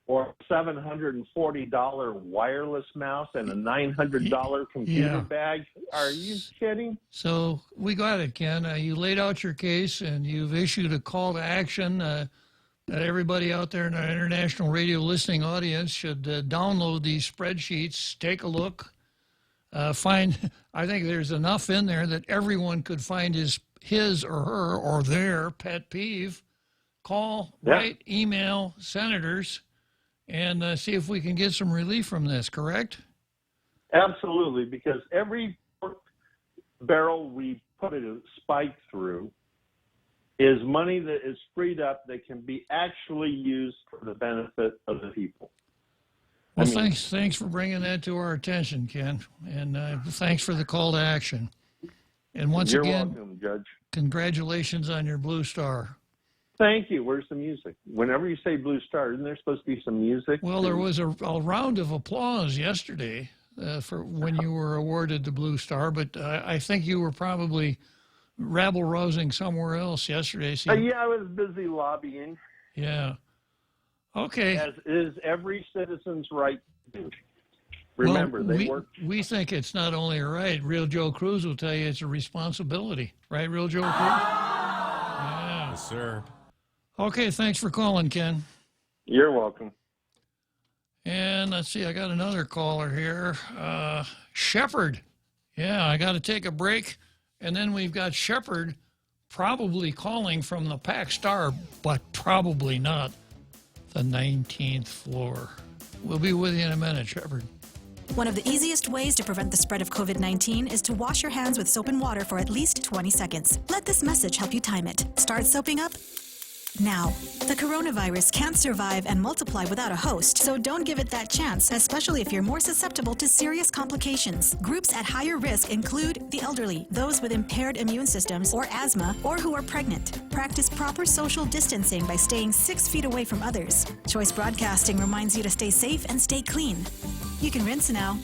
[SPEAKER 11] or a $740 wireless mouse and a $900 computer bag. Are you kidding?
[SPEAKER 8] So we got it, Ken. You laid out your case, and you've issued a call to action that everybody out there in our international radio listening audience should download these spreadsheets, take a look, I think there's enough in there that everyone could find his or her or their pet peeve. Call, write, email senators, and see if we can get some relief from this, correct?
[SPEAKER 11] Absolutely, because every barrel we put a spike through is money that is freed up that can be actually used for the benefit of the people.
[SPEAKER 8] Well, thanks for bringing that to our attention, Ken, and thanks for the call to action. And once
[SPEAKER 11] You're
[SPEAKER 8] again,
[SPEAKER 11] welcome, Judge.
[SPEAKER 8] Congratulations on your Blue Star.
[SPEAKER 11] Thank you. Where's the music? Whenever you say Blue Star, isn't there supposed to be some music?
[SPEAKER 8] Well, there was a round of applause yesterday for when you were awarded the Blue Star, but I think you were probably rabble-rousing somewhere else yesterday. So
[SPEAKER 11] I was busy lobbying.
[SPEAKER 8] Yeah. Okay.
[SPEAKER 11] As is every citizen's right to do. Remember,
[SPEAKER 8] we think it's not only a right. Real Joe Cruz will tell you it's a responsibility. Right, Real Joe Cruz? Yeah.
[SPEAKER 7] Yes, sir.
[SPEAKER 8] Okay, thanks for calling, Ken.
[SPEAKER 11] You're welcome.
[SPEAKER 8] And let's see, I got another caller here. Shepard. Yeah, I got to take a break. And then we've got Shepard probably calling from the Pac Star, but probably not the 19th floor. We'll be with you in a minute, Shepard.
[SPEAKER 6] One of the easiest ways to prevent the spread of COVID-19 is to wash your hands with soap and water for at least 20 seconds. Let this message help you time it. Start soaping up now. The coronavirus can't survive and multiply without a host, so don't give it that chance, especially if you're more susceptible to serious complications. Groups at higher risk include the elderly, those with impaired immune systems or asthma, or who are pregnant. Practice proper social distancing by staying 6 feet away from others. Choice Broadcasting reminds you to stay safe and stay clean. You can rinse now.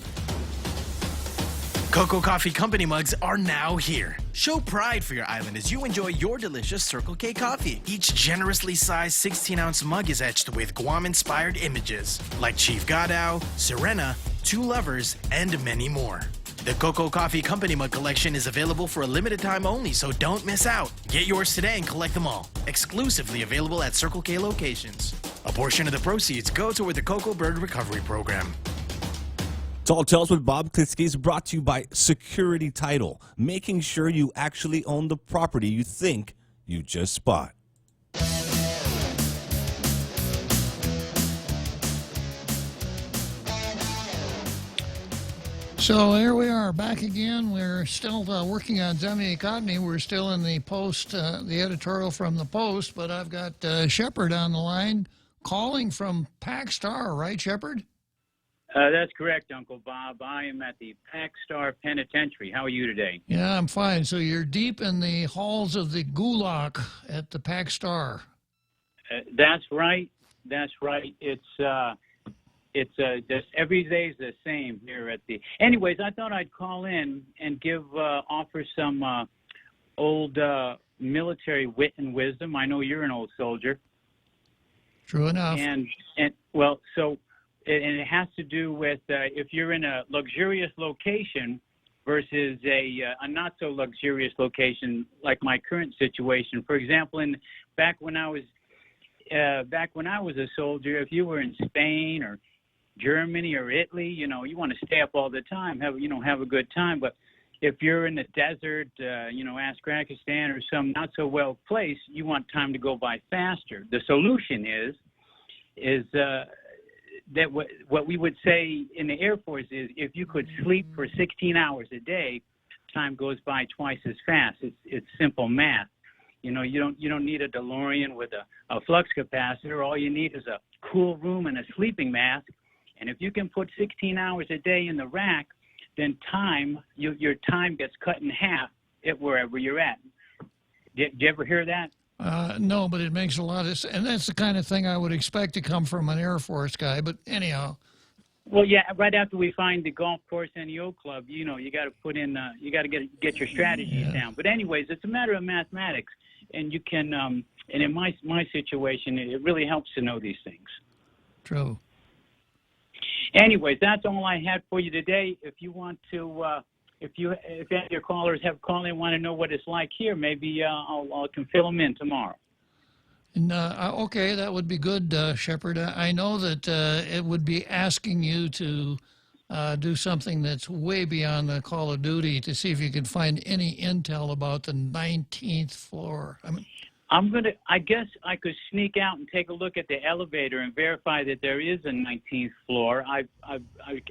[SPEAKER 12] Cocoa Coffee Company mugs are now here. Show pride for your island as you enjoy your delicious Circle K coffee. Each generously sized 16-ounce mug is etched with Guam-inspired images like Chief Godao, Serena, Two Lovers, and many more. The Cocoa Coffee Company mug collection is available for a limited time only, so don't miss out. Get yours today and collect them all. Exclusively available at Circle K locations. A portion of the proceeds go toward the Cocoa Bird Recovery Program.
[SPEAKER 7] Tall Tales with Bob Klitzkie is brought to you by Security Title, making sure you actually own the property you think you just bought.
[SPEAKER 8] So here we are back again. We're still working on Zemi Economy. We're still in the Post, the editorial from the Post, but I've got Shepard on the line calling from Pac Star, right, Shepard?
[SPEAKER 13] That's correct, Uncle Bob. I am at the Pac Star Penitentiary. How are you today?
[SPEAKER 8] Yeah, I'm fine. So you're deep in the halls of the Gulag at the Pac Star.
[SPEAKER 13] That's right. That's right. It's just every day is the same here at the. Anyways, I thought I'd call in and offer some old military wit and wisdom. I know you're an old soldier.
[SPEAKER 8] True enough.
[SPEAKER 13] And well, so and it has to do with if you're in a luxurious location versus a not so luxurious location like my current situation. For example, back when I was a soldier, if you were in Spain or Germany or Italy, you want to stay up all the time, have a good time. But if you're in the desert, Afghanistan or some not so well place, you want time to go by faster. The solution is that what we would say in the Air Force is if you could sleep for 16 hours a day, time goes by twice as fast. It's simple math. You don't need a DeLorean with a flux capacitor. All you need is a cool room and a sleeping mask. And if you can put 16 hours a day in the rack, then your time gets cut in half at wherever you're at. Did you ever hear that?
[SPEAKER 8] No, but it makes a lot of sense. And that's the kind of thing I would expect to come from an Air Force guy. But anyhow.
[SPEAKER 13] Well, yeah, right after we find the golf course and the oak club, you got to put in, you got to get your strategies down. But anyways, it's a matter of mathematics. And you can, and in my situation, it really helps to know these things.
[SPEAKER 8] True.
[SPEAKER 13] Anyways, that's all I had for you today. If you want to, if any of your callers have called and want to know what it's like here, maybe I can fill them in tomorrow.
[SPEAKER 8] And, okay, that would be good, Shepard. I know that it would be asking you to do something that's way beyond the Call of Duty to see if you can find any intel about the 19th floor.
[SPEAKER 13] I guess I could sneak out and take a look at the elevator and verify that there is a 19th floor. I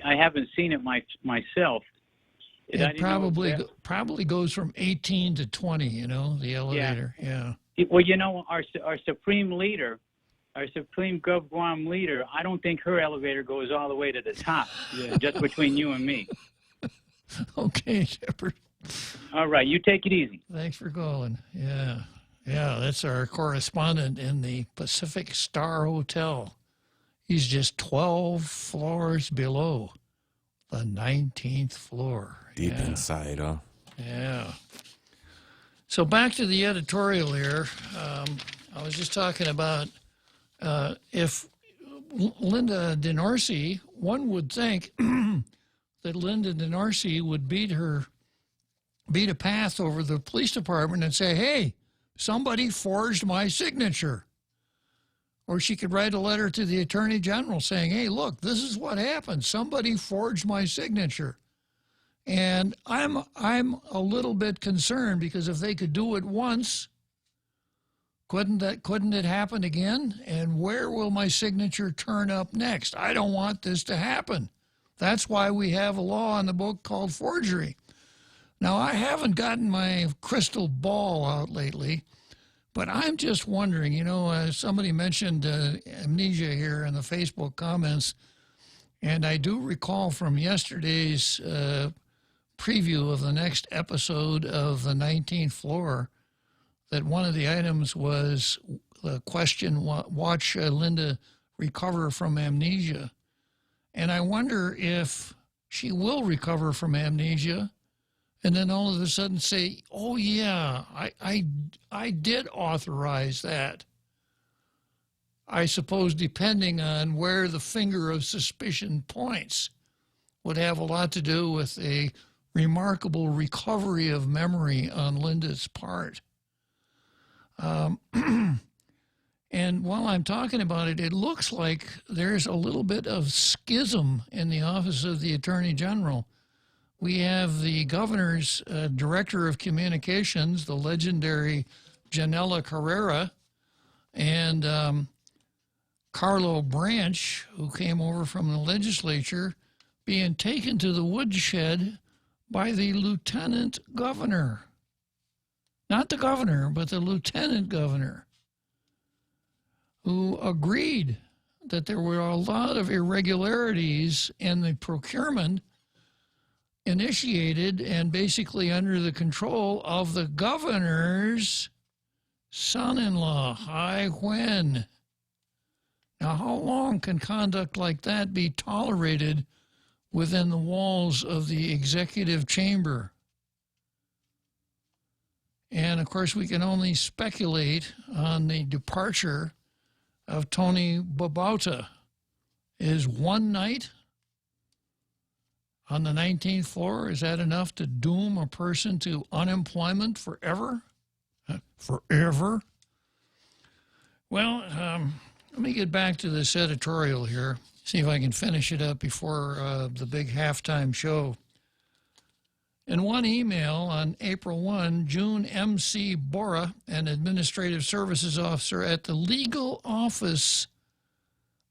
[SPEAKER 13] haven't seen it myself.
[SPEAKER 8] It probably goes from 18 to 20, the elevator. Yeah.
[SPEAKER 13] Well, our supreme leader, our supreme Gov Guam leader, I don't think her elevator goes all the way to the top, just between you and me.
[SPEAKER 8] Okay, Shepard.
[SPEAKER 13] All right, you take it easy.
[SPEAKER 8] Thanks for calling. Yeah. Yeah, that's our correspondent in the Pacific Star Hotel. He's just 12 floors below the 19th floor.
[SPEAKER 7] Deep inside, huh?
[SPEAKER 8] Yeah. So back to the editorial here. I was just talking about if Linda DeNorsi, one would think that Linda DeNorsi would beat a path over the police department and say, hey, somebody forged my signature. Or she could write a letter to the Attorney General saying, hey, look, this is what happened. Somebody forged my signature. And I'm a little bit concerned because if they could do it once, couldn't it happen again? And where will my signature turn up next? I don't want this to happen. That's why we have a law in the book called forgery. Now, I haven't gotten my crystal ball out lately, but I'm just wondering, somebody mentioned amnesia here in the Facebook comments, and I do recall from yesterday's preview of the next episode of the 19th floor that one of the items was the question, watch Linda recover from amnesia. And I wonder if she will recover from amnesia and then all of a sudden say, oh, yeah, I did authorize that. I suppose depending on where the finger of suspicion points would have a lot to do with a remarkable recovery of memory on Linda's part. And while I'm talking about it, it looks like there's a little bit of schism in the Office of the Attorney General. We have the governor's director of communications, the legendary Janela Carrera, and Carlo Branch, who came over from the legislature, being taken to the woodshed by the lieutenant governor. Not the governor, but the lieutenant governor, who agreed that there were a lot of irregularities in the procurement initiated and basically under the control of the governor's son-in-law, Hai Wen. Now, how long can conduct like that be tolerated within the walls of the executive chamber? And, of course, we can only speculate on the departure of Tony Babauta. Is one night on the 19th floor, is that enough to doom a person to unemployment forever? Forever? Well, let me get back to this editorial here, see if I can finish it up before the big halftime show. In one email on April 1, June M.C. Bora, an administrative services officer at the legal office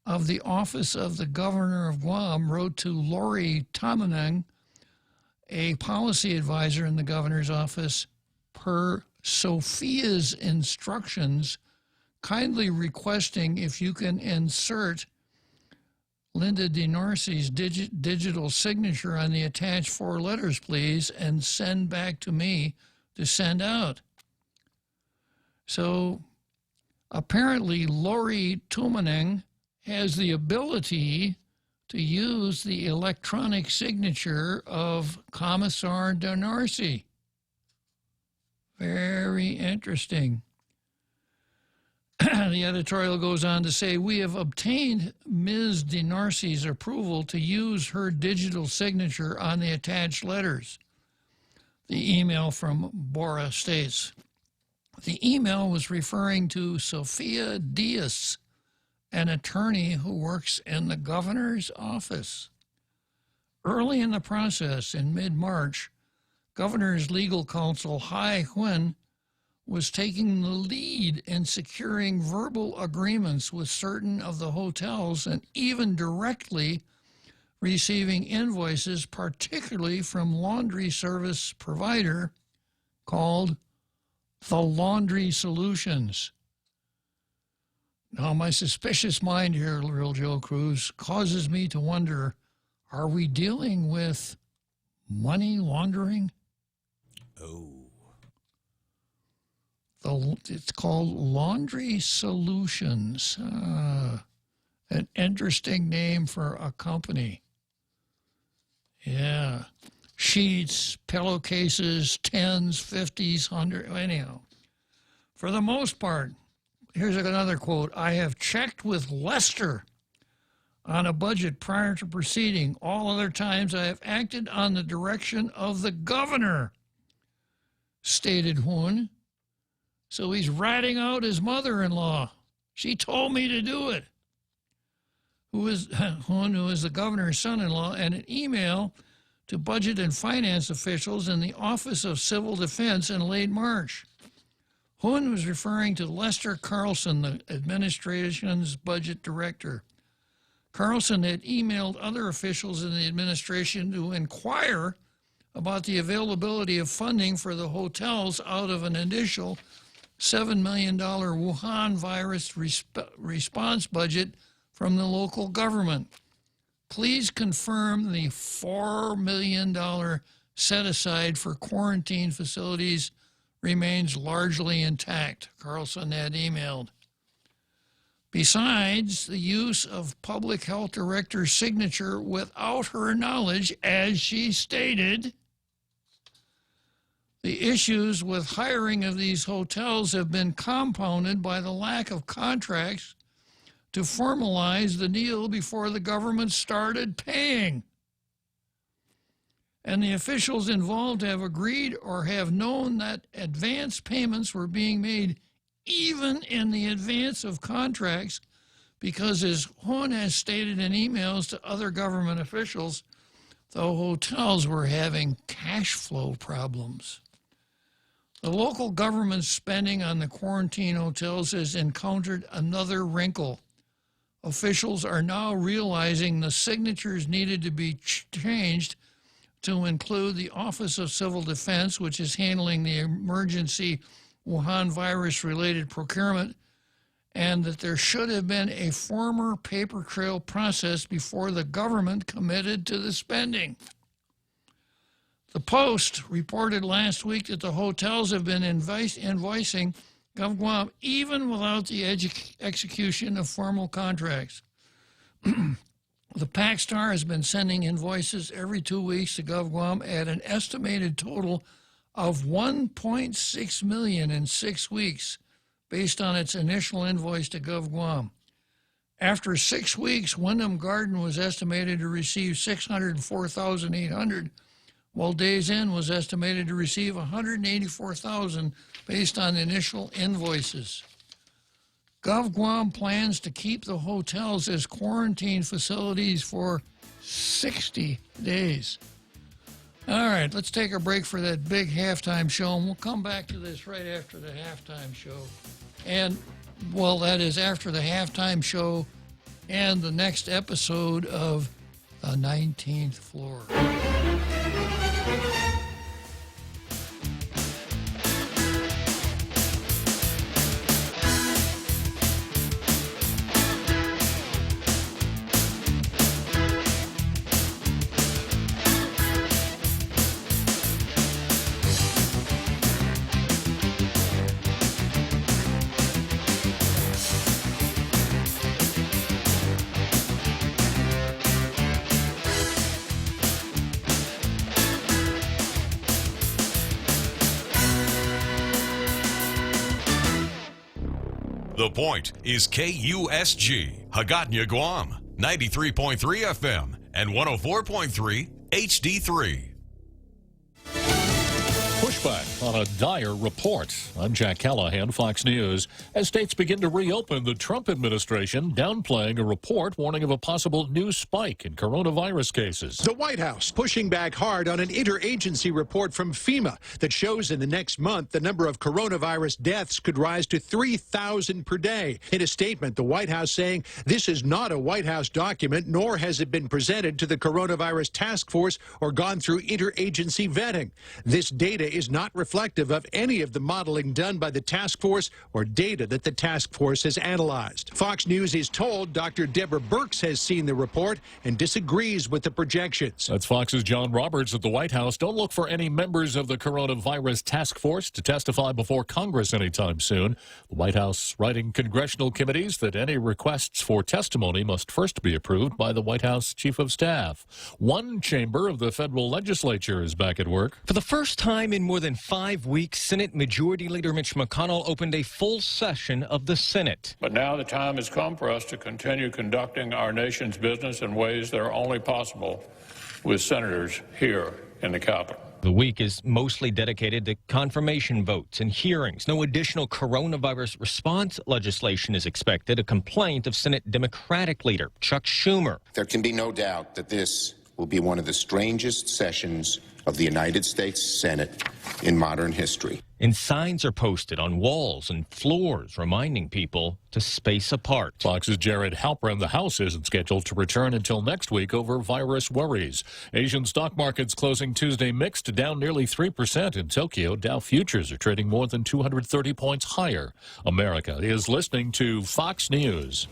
[SPEAKER 8] of the Governor of Guam, wrote to Lori Tamanang, a policy advisor in the governor's office, per Sophia's instructions, kindly requesting if you can insert Linda DiNarci's digital signature on the attached 4 letters, please, and send back to me to send out. So apparently Lori Tumaneng has the ability to use the electronic signature of Commissar DiNarci. Very interesting. The editorial goes on to say, we have obtained Ms. DiNarci's approval to use her digital signature on the attached letters. The email from Bora states, the email was referring to Sophia Diaz, an attorney who works in the governor's office. Early in the process, in mid-March, governor's legal counsel Hai Wen was taking the lead in securing verbal agreements with certain of the hotels and even directly receiving invoices, particularly from laundry service provider called The Laundry Solutions. Now, my suspicious mind here, Real Joe Cruz, causes me to wonder, are we dealing with money laundering?
[SPEAKER 7] Oh.
[SPEAKER 8] It's called Laundry Solutions. An interesting name for a company. Yeah. Sheets, pillowcases, 10s, 50s, 100s, anyhow. For the most part, here's another quote. I have checked with Lester on a budget prior to proceeding. All other times I have acted on the direction of the governor, stated Hoon. So he's ratting out his mother-in-law. She told me to do it. Hoon, who is the governor's son-in-law, and an email to budget and finance officials in the Office of Civil Defense in late March. Hoon was referring to Lester Carlson, the administration's budget director. Carlson had emailed other officials in the administration to inquire about the availability of funding for the hotels out of an initial $7 million Wuhan virus response budget from the local government. Please confirm the $4 million set aside for quarantine facilities remains largely intact, Carlson had emailed. Besides the use of public health director's signature without her knowledge, as she stated, the issues with hiring of these hotels have been compounded by the lack of contracts to formalize the deal before the government started paying. And the officials involved have agreed or have known that advance payments were being made even in the advance of contracts because, as Hoon has stated in emails to other government officials, the hotels were having cash flow problems. The local government's spending on the quarantine hotels has encountered another wrinkle. Officials are now realizing the signatures needed to be changed to include the Office of Civil Defense, which is handling the emergency Wuhan virus-related procurement, and that there should have been a former paper trail process before the government committed to the spending. The Post reported last week that the hotels have been invoicing GovGuam even without the execution of formal contracts. The Pac Star has been sending invoices every 2 weeks to GovGuam at an estimated total of $1.6 million in 6 weeks, based on its initial invoice to GovGuam. After 6 weeks, Wyndham Garden was estimated to receive $604,800, while Days Inn was estimated to receive $184,000 based on initial invoices. GovGuam plans to keep the hotels as quarantine facilities for 60 days. All right, let's take a break for that big halftime show, and we'll come back to this right after the halftime show. And, well, that is after the halftime show and the next episode of The 19th Floor.
[SPEAKER 14] The Point is KUSG, Hagåtña, Guam, 93.3 FM and 104.3 HD3.
[SPEAKER 3] Pushback on a dire report. I'm Jack Callahan, Fox News. As states begin to reopen, the Trump administration downplaying a report warning of a possible new spike in coronavirus cases.
[SPEAKER 15] The White House pushing back hard on an interagency report from FEMA that shows in the next month the number of coronavirus deaths could rise to 3,000 per day. In a statement, the White House saying this is not a White House document, nor has it been presented to the coronavirus task force or gone through interagency vetting. This data is not reflective of any of the modeling done by the task force or data that the task force has analyzed. Fox News is told Dr. Deborah Birx has seen the report and disagrees with the projections.
[SPEAKER 3] That's Fox's John Roberts at the White House. Don't look for any members of the coronavirus task force to testify before Congress anytime soon. The White House writing congressional committees that any requests for testimony must first be approved by the White House Chief of Staff. One chamber of the federal legislature is back at work.
[SPEAKER 16] For the first time in more than 5 weeks, Senate Majority Leader Mitch McConnell opened a full session of the Senate.
[SPEAKER 17] But now the time has come for us to continue conducting our nation's business in ways that are only possible with senators here in the Capitol.
[SPEAKER 16] The week is mostly dedicated to confirmation votes and hearings. No additional coronavirus response legislation is expected, a complaint of Senate Democratic leader Chuck Schumer.
[SPEAKER 18] There can be no doubt that this will be one of the strangest sessions of the United States Senate in modern history.
[SPEAKER 16] And signs are posted on walls and floors reminding people to space apart.
[SPEAKER 3] Fox's Jared Halpern. The House isn't scheduled to return until next week over virus worries. Asian stock markets closing Tuesday mixed, down nearly 3% in Tokyo. Dow futures are trading more than 230 points higher. America is listening to Fox News.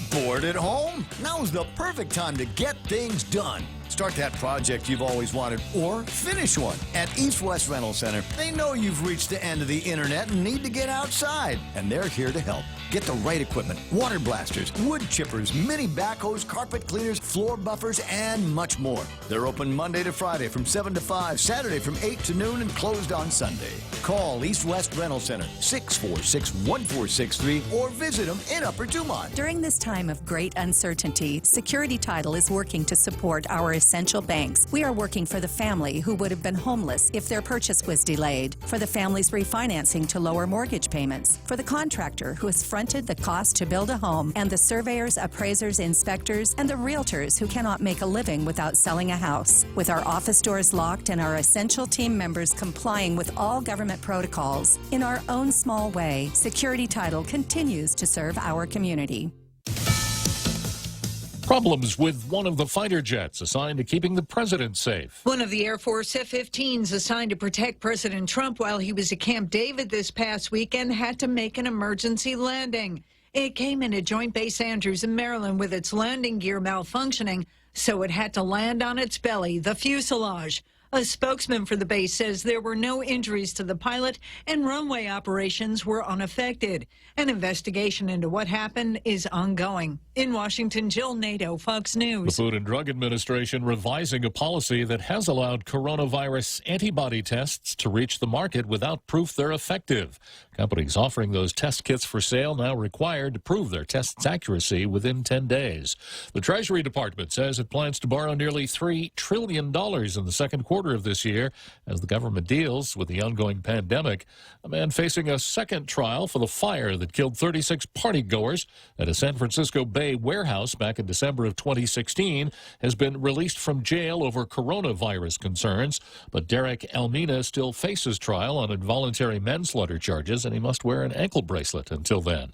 [SPEAKER 5] Bored at home? Now's the perfect time to get things done. Start that project you've always wanted or finish one. At East West Rental Center, they know you've reached the end of the internet and need to get outside, and they're here to help. Get the right equipment: water blasters, wood chippers, mini backhoes, carpet cleaners, floor buffers, and much more. They're open Monday to Friday from 7 to 5, Saturday from 8 to noon, and closed on Sunday. Call East West Rental Center, 646-1463, or visit them in Upper Dumont.
[SPEAKER 19] During this time of great uncertainty, Security Title is working to support our essential banks. We are working for the family who would have been homeless if their purchase was delayed, for the family's refinancing to lower mortgage payments, for the contractor who is frustrated fronted the cost to build a home, and the surveyors, appraisers, inspectors, and the realtors who cannot make a living without selling a house. With our office doors locked and our essential team members complying with all government protocols, in our own small way, Security Title continues to serve our community.
[SPEAKER 3] Problems with one of the fighter jets assigned to keeping the president safe.
[SPEAKER 20] One of the Air Force F-15s assigned to protect President Trump while he was at Camp David this past weekend had to make an emergency landing. It came in at Joint Base Andrews in Maryland with its landing gear malfunctioning, so it had to land on its belly, the fuselage. A spokesman for the base says there were no injuries to the pilot and runway operations were unaffected. An investigation into what happened is ongoing. In Washington, Jill Nato, Fox News.
[SPEAKER 3] The Food and Drug Administration revising a policy that has allowed coronavirus antibody tests to reach the market without proof they're effective. Companies offering those test kits for sale now required to prove their test's accuracy within 10 days. The Treasury Department says it plans to borrow nearly $3 trillion in the second quarter of this year as the government deals with the ongoing pandemic. A man facing a second trial for the fire that killed 36 partygoers at a San Francisco Bay warehouse back in December of 2016 has been released from jail over coronavirus concerns. But Derek Almina still faces trial on involuntary manslaughter charges, and he must wear an ankle bracelet until then.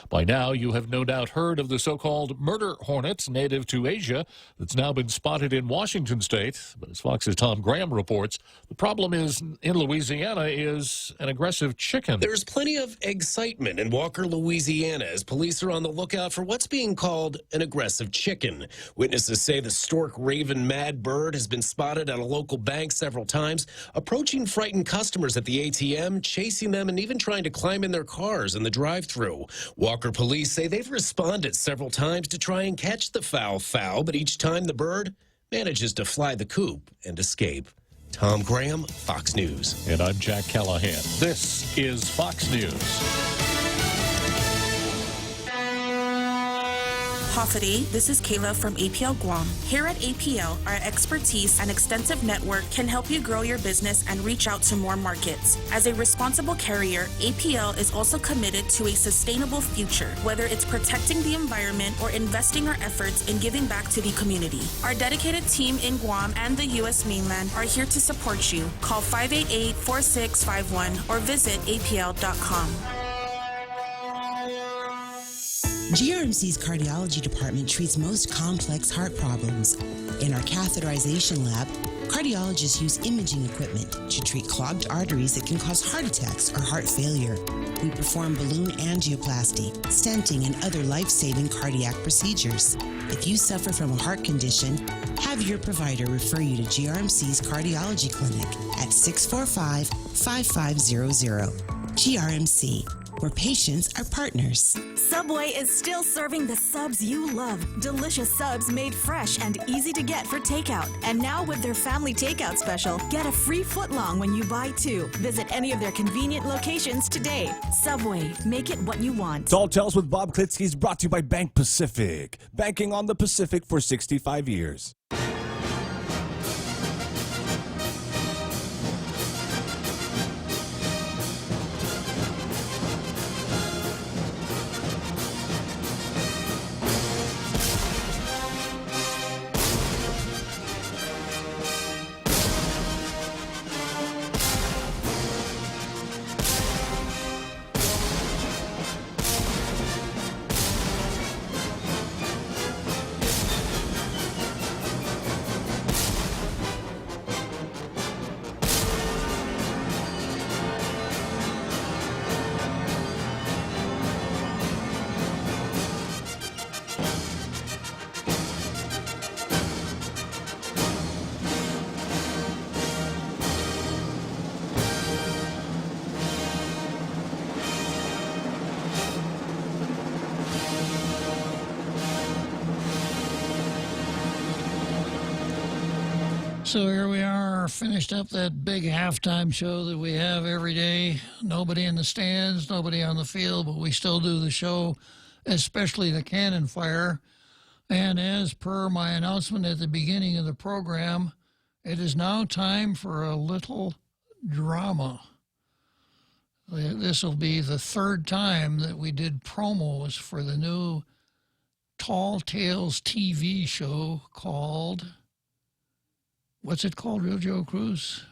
[SPEAKER 3] By now, you have no doubt heard of the so-called murder hornet native to Asia that's now been spotted in Washington state. But as Fox's Tom Graham reports, the problem is in Louisiana is an aggressive chicken.
[SPEAKER 21] There's plenty of excitement in Walker, Louisiana, as police are on the lookout for what's being called an aggressive chicken. Witnesses say the stork raven mad bird has been spotted at a local bank several times, approaching frightened customers at the ATM, chasing them, and even trying to climb in their cars in the drive-thru. Walker police say they've responded several times to try and catch the fowl, but each time the bird manages to fly the coop and escape. Tom Graham, Fox News.
[SPEAKER 3] And I'm Jack Callahan. This is Fox News.
[SPEAKER 22] Hafidi, this is Kayla from APL Guam. Here at APL, our expertise and extensive network can help you grow your business and reach out to more markets. As a responsible carrier, APL is also committed to a sustainable future, whether it's protecting the environment or investing our efforts in giving back to the community. Our dedicated team in Guam and the U.S. mainland are here to support you. Call 588-4651 or visit apl.com.
[SPEAKER 23] GRMC's cardiology department treats most complex heart problems. In our catheterization lab, cardiologists use imaging equipment to treat clogged arteries that can cause heart attacks or heart failure. We perform balloon angioplasty, stenting, and other life-saving cardiac procedures. If you suffer from a heart condition, have your provider refer you to GRMC's cardiology clinic at 645-5500. GRMC, where patients are partners.
[SPEAKER 6] Subway is still serving the subs you love. Delicious subs made fresh and easy to get for takeout. And now with their family takeout special, get a free footlong when you buy two. Visit any of their convenient locations today. Subway, make it what you want.
[SPEAKER 7] Tall Tales with Bob Klitzkie is brought to you by Bank Pacific. Banking on the Pacific for 65 years.
[SPEAKER 8] So here we are, finished up that big halftime show that we have every day. Nobody in the stands, nobody on the field, but we still do the show, especially the cannon fire. And as per my announcement at the beginning of the program, it is now time for a little drama. This will be the third time that we did promos for the new Tall Tales TV show called, what's it called, Real Joe Cruz?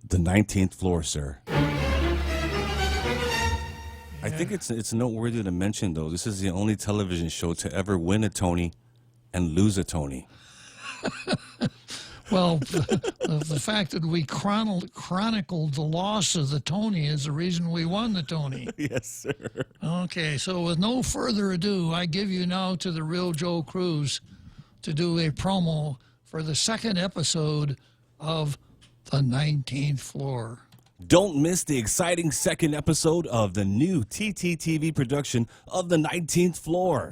[SPEAKER 7] The 19th Floor, sir. I think it's noteworthy to mention, though, this is the only television show to ever win a Tony and lose a Tony.
[SPEAKER 8] Well, the fact that we chronicled the loss of the Tony is the reason we won the Tony.
[SPEAKER 7] Yes, sir.
[SPEAKER 8] Okay, so with no further ado, I give you now to the Real Joe Cruz to do a promo for the second episode of The 19th Floor.
[SPEAKER 7] Don't miss the exciting second episode of the new TTTV production of The 19th Floor.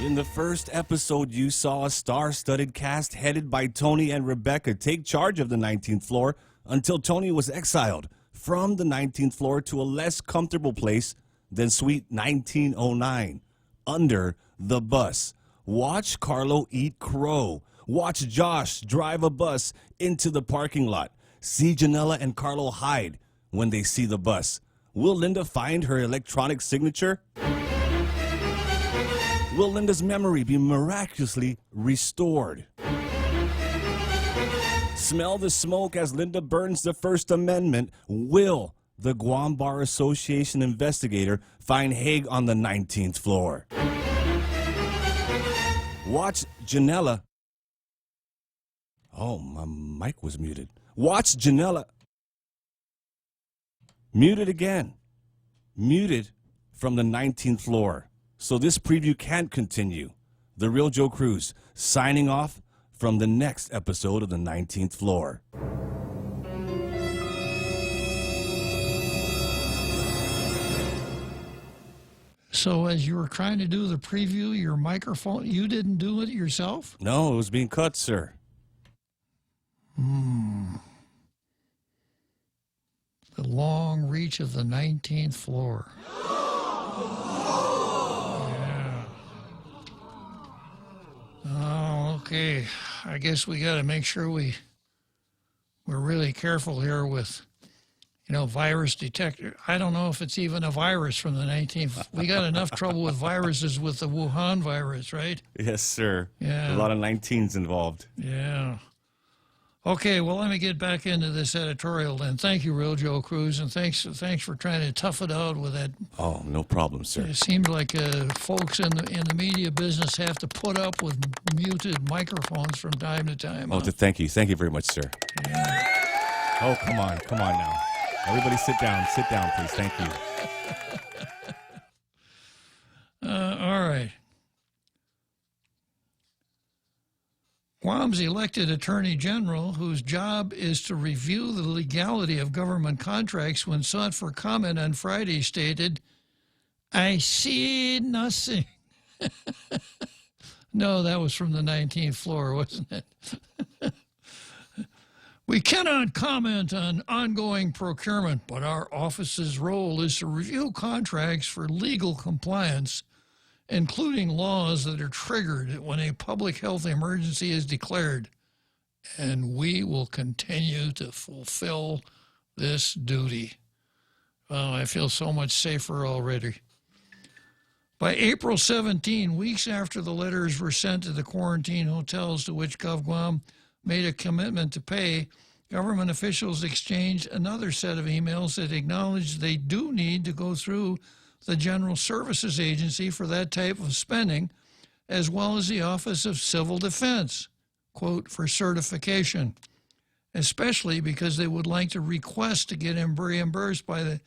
[SPEAKER 7] In the first episode, you saw a star-studded cast headed by Tony and Rebecca take charge of the 19th floor until Tony was exiled from the 19th floor to a less comfortable place than Suite 1909, under the bus. Watch Carlo eat crow. Watch Josh drive a bus into the parking lot. See Janella and Carlo hide when they see the bus. Will Linda find her electronic signature? Will Linda's memory be miraculously restored? Smell the smoke as Linda burns the First Amendment. Will the Guam Bar Association investigator find Haig on the 19th floor? Watch Janella. Oh, my mic was muted. Watch Janella. Muted again. Muted from the 19th floor. So this preview can't continue. The Real Joe Cruz signing off from the next episode of the 19th Floor.
[SPEAKER 8] So as you were trying to do the preview, your microphone, you didn't do it yourself?
[SPEAKER 7] No, it was being cut, sir.
[SPEAKER 8] The long reach of the 19th floor. Oh, okay. I guess we got to make sure we're really careful here with, virus detector. I don't know if it's even a virus from the 19th. We got enough trouble with viruses with the Wuhan virus, right?
[SPEAKER 7] Yes, sir.
[SPEAKER 8] Yeah.
[SPEAKER 7] A lot of 19s involved.
[SPEAKER 8] Yeah. Okay, well, let me get back into this editorial then. Thank you, Real Joe Cruz, and thanks for trying to tough it out with that.
[SPEAKER 7] Oh, no problem, sir.
[SPEAKER 8] It seems like folks in the media business have to put up with muted microphones from time to time.
[SPEAKER 7] Oh, thank you very much, sir.
[SPEAKER 8] Yeah.
[SPEAKER 7] Oh, come on now. Everybody sit down, please. Thank you.
[SPEAKER 8] All right. Guam's elected attorney general, whose job is to review the legality of government contracts, when sought for comment on Friday, stated, "I see nothing." No, that was from the 19th floor, wasn't it? "We cannot comment on ongoing procurement, but our office's role is to review contracts for legal compliance, including laws that are triggered when a public health emergency is declared, and we will continue to fulfill this duty." Oh, I feel so much safer already. By April 17, weeks after the letters were sent to the quarantine hotels to which GovGuam made a commitment to pay, government officials exchanged another set of emails that acknowledged they do need to go through the General Services Agency for that type of spending, as well as the Office of Civil Defense, quote, for certification, especially because they would like to request to get reimbursed by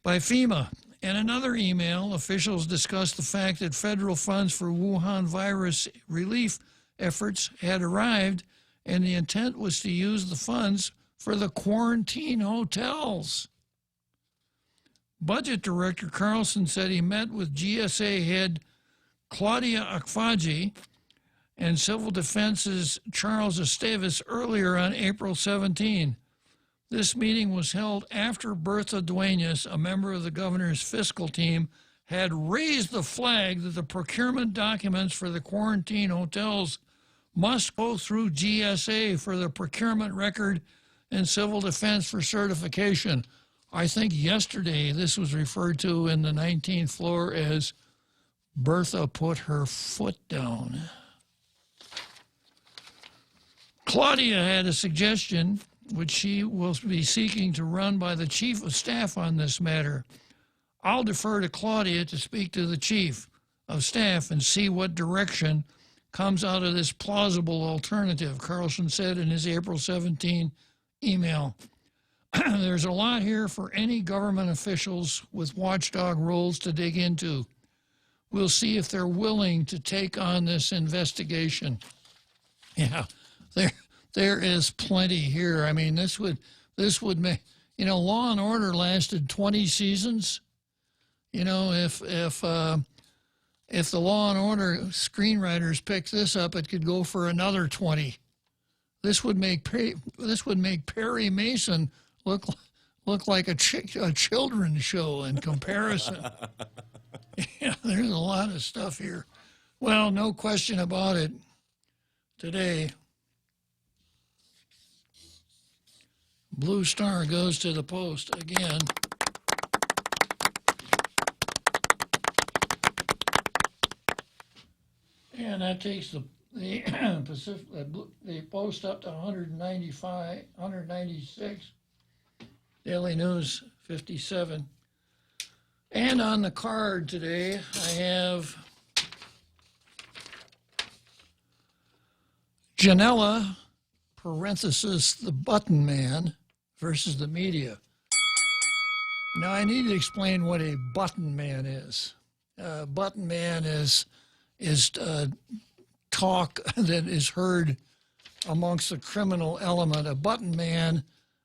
[SPEAKER 8] FEMA. In another email, officials discussed the fact that federal funds for Wuhan virus relief efforts had arrived, and the intent was to use the funds for the quarantine hotels. Budget Director Carlson said he met with GSA head Claudia Akfaji and Civil Defense's Charles Esteves earlier on April 17. This meeting was held after Bertha Duenas, a member of the governor's fiscal team, had raised the flag that the procurement documents for the quarantine hotels must go through GSA for the procurement record in civil defense for certification. I think yesterday this was referred to in the 19th floor as Bertha put her foot down. Claudia had a suggestion, which she will be seeking to run by the Chief of Staff on this matter. I'll defer to Claudia to speak to the Chief of Staff and see what direction comes out of this plausible alternative, Carlson said in his April 17 email. There's a lot here for any government officials with watchdog roles to dig into. We'll see if they're willing to take on this investigation. Yeah, there is plenty here. I mean, this would make, Law and Order lasted 20 seasons. If the Law and Order screenwriters picked this up, it could go for another 20. This would make Perry Mason look like a children's show in comparison. Yeah, there's a lot of stuff here. Well, no question about it. Today, Blue Star goes to the Post again. And that takes the Post up to 196. Daily News 57. And on the card today, I have Janela, parenthesis, the button man, versus the media. Now, I need to explain what a button man is. Button man is talk that is heard amongst the criminal element. A button man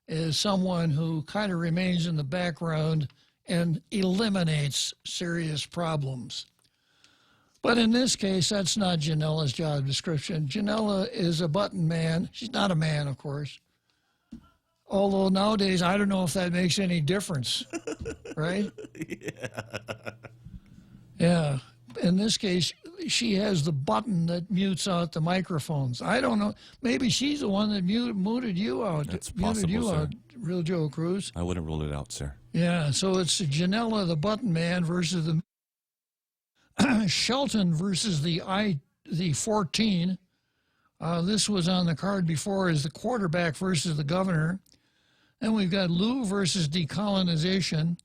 [SPEAKER 8] is someone who kind of remains in the background and eliminates serious problems. But in this case, that's not Janela's job description. Janela is a button man. She's not a man, of course. Although nowadays, I don't know if that makes any difference, right? Yeah. In this case, she has the button that mutes out the microphones. I don't know. Maybe she's the one that muted you out.
[SPEAKER 7] That's possible,
[SPEAKER 8] muted you
[SPEAKER 7] sir.
[SPEAKER 8] out, Real Joe Cruz.
[SPEAKER 7] I wouldn't rule it out, sir.
[SPEAKER 8] Yeah, so it's Janela, the button man, versus the Shelton versus the 14. This was on the card before as the quarterback versus the governor. Then we've got Lou versus decolonization,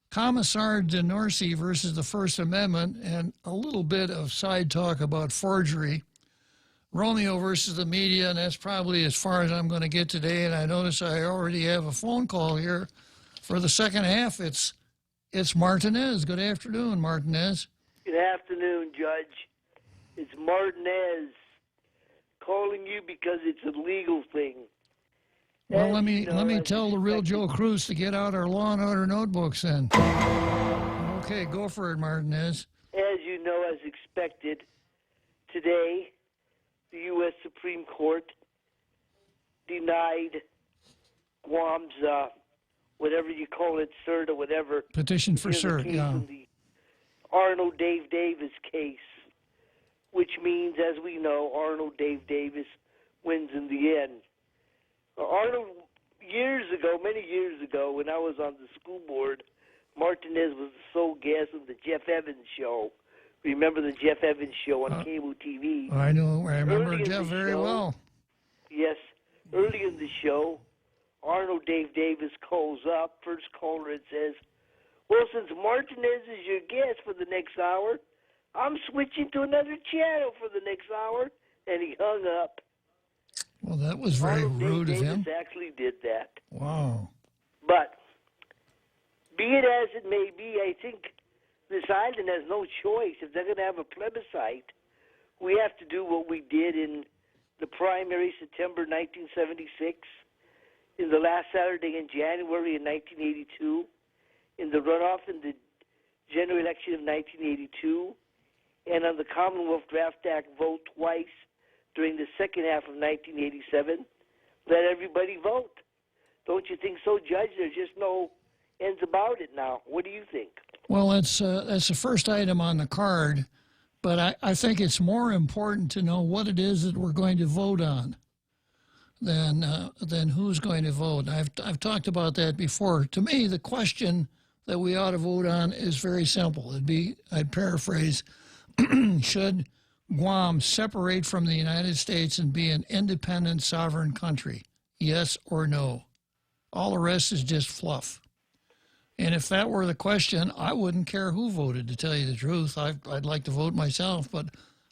[SPEAKER 8] Commissar DeNorcy versus the First Amendment, and a little bit of side talk about forgery. Romeo versus the media, and that's probably as far as I'm going to get today. And I notice I already have a phone call here for the second half. It's Martinez. Good afternoon, Martinez.
[SPEAKER 1] Good afternoon, Judge. It's Martinez calling you because it's a legal thing.
[SPEAKER 8] Well, let me tell the Real Joe Cruz to get out our Law and Order notebooks then. Okay, go for it, Martinez.
[SPEAKER 1] As you know, as expected, today the U.S. Supreme Court denied Guam's, whatever you call it, cert or whatever.
[SPEAKER 8] Petition for cert, yeah.
[SPEAKER 1] The Arnold Dave Davis case, which means, as we know, Arnold Dave Davis wins in the end. Arnold, many years ago, when I was on the school board, Martinez was the sole guest on the Jeff Evans show. Remember the Jeff Evans show on cable TV?
[SPEAKER 8] I remember Jeff very well.
[SPEAKER 1] Yes. Early in the show, Arnold Dave Davis calls up, first caller, and says, well, since Martinez is your guest for the next hour, I'm switching to another channel for the next hour. And he hung up.
[SPEAKER 8] Well, that was very rude of him.
[SPEAKER 1] Davis actually did that.
[SPEAKER 8] Wow.
[SPEAKER 1] But be it as it may be, I think this island has no choice. If they're going to have a plebiscite, we have to do what we did in the primary September 1976, in the last Saturday in January in 1982, in the runoff in the general election of 1982, and on the Commonwealth Draft Act vote twice during the second half of 1987. Let everybody vote. Don't you think so, Judge? There's just no ends about it now. What do you think?
[SPEAKER 8] Well, that's the first item on the card, but I think it's more important to know what it is that we're going to vote on. than who's going to vote. I've talked about that before. To me, the question that we ought to vote on is very simple. I'd paraphrase, should Guam separate from the United States and be an independent sovereign country? Yes or no? All the rest is just fluff. And if that were the question, I wouldn't care who voted, to tell you the truth. I'd like to vote myself, but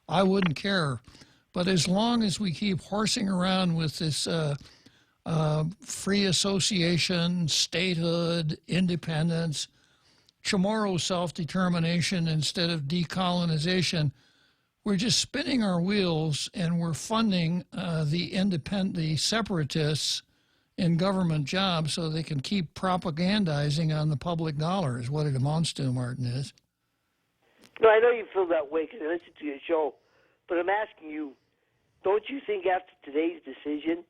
[SPEAKER 8] I wouldn't care. But as long as we keep horsing around with this free association, statehood, independence, Chamorro self-determination instead of decolonization, we're just spinning our wheels, and we're funding the separatists in government jobs so they can keep propagandizing on the public dollar is what it amounts to, Martin, is.
[SPEAKER 1] No, I know you feel that way because I listen to your show, but I'm asking you, don't you think after today's decision,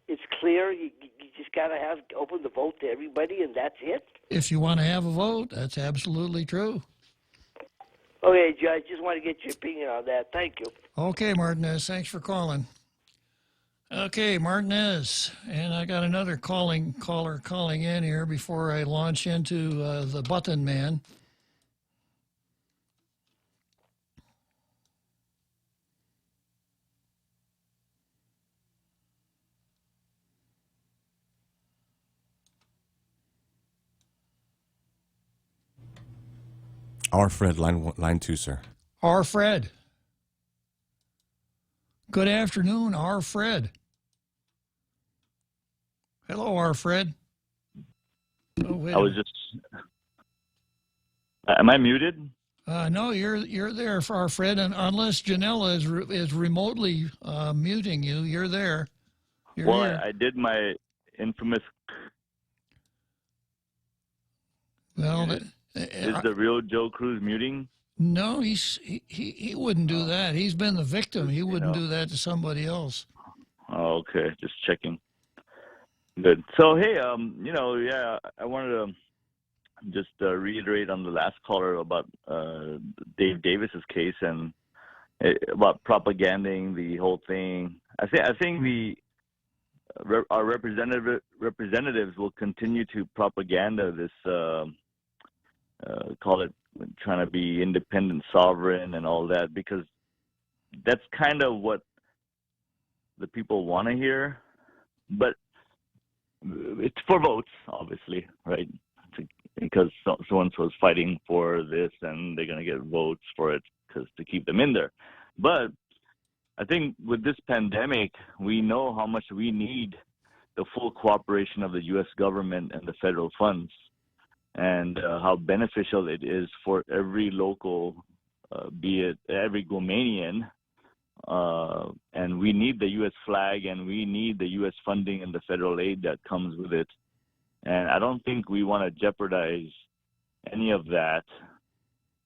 [SPEAKER 1] it's clear you just got to have to open the vote to everybody and that's it?
[SPEAKER 8] If you want to have a vote, that's absolutely true.
[SPEAKER 1] Okay, Judge, just want to get your opinion on that. Thank you.
[SPEAKER 8] Okay, Martinez, thanks for calling. Okay, Martinez, and I got another caller calling in here before I launch into the button man.
[SPEAKER 7] Our Fred, line 2, sir.
[SPEAKER 8] Our Fred. Good afternoon, our Fred. Hello, our Fred. Oh,
[SPEAKER 2] I was just. Am I muted?
[SPEAKER 8] No, you're there for our Fred, and unless Janella is remotely muting you, you're there. You're here.
[SPEAKER 2] I did my infamous.
[SPEAKER 8] Well,
[SPEAKER 2] is the real Joe Cruz muting?
[SPEAKER 8] No, he wouldn't do that. He's been the victim. He wouldn't do that to somebody else.
[SPEAKER 2] Oh, okay, just checking. Good. So hey, I wanted to just reiterate on the last caller about Dave Davis's case and about propaganding the whole thing. I think our representatives will continue to propaganda this. Call it trying to be independent, sovereign, and all that, because that's kind of what the people want to hear. But it's for votes, obviously, right? Because so-and-so is fighting for this, and they're going to get votes for it to keep them in there. But I think with this pandemic, we know how much we need the full cooperation of the U.S. government and the federal funds, and how beneficial it is for every local, be it every Guamanian. And we need the U.S. flag, and we need the U.S. funding and the federal aid that comes with it. And I don't think we want to jeopardize any of that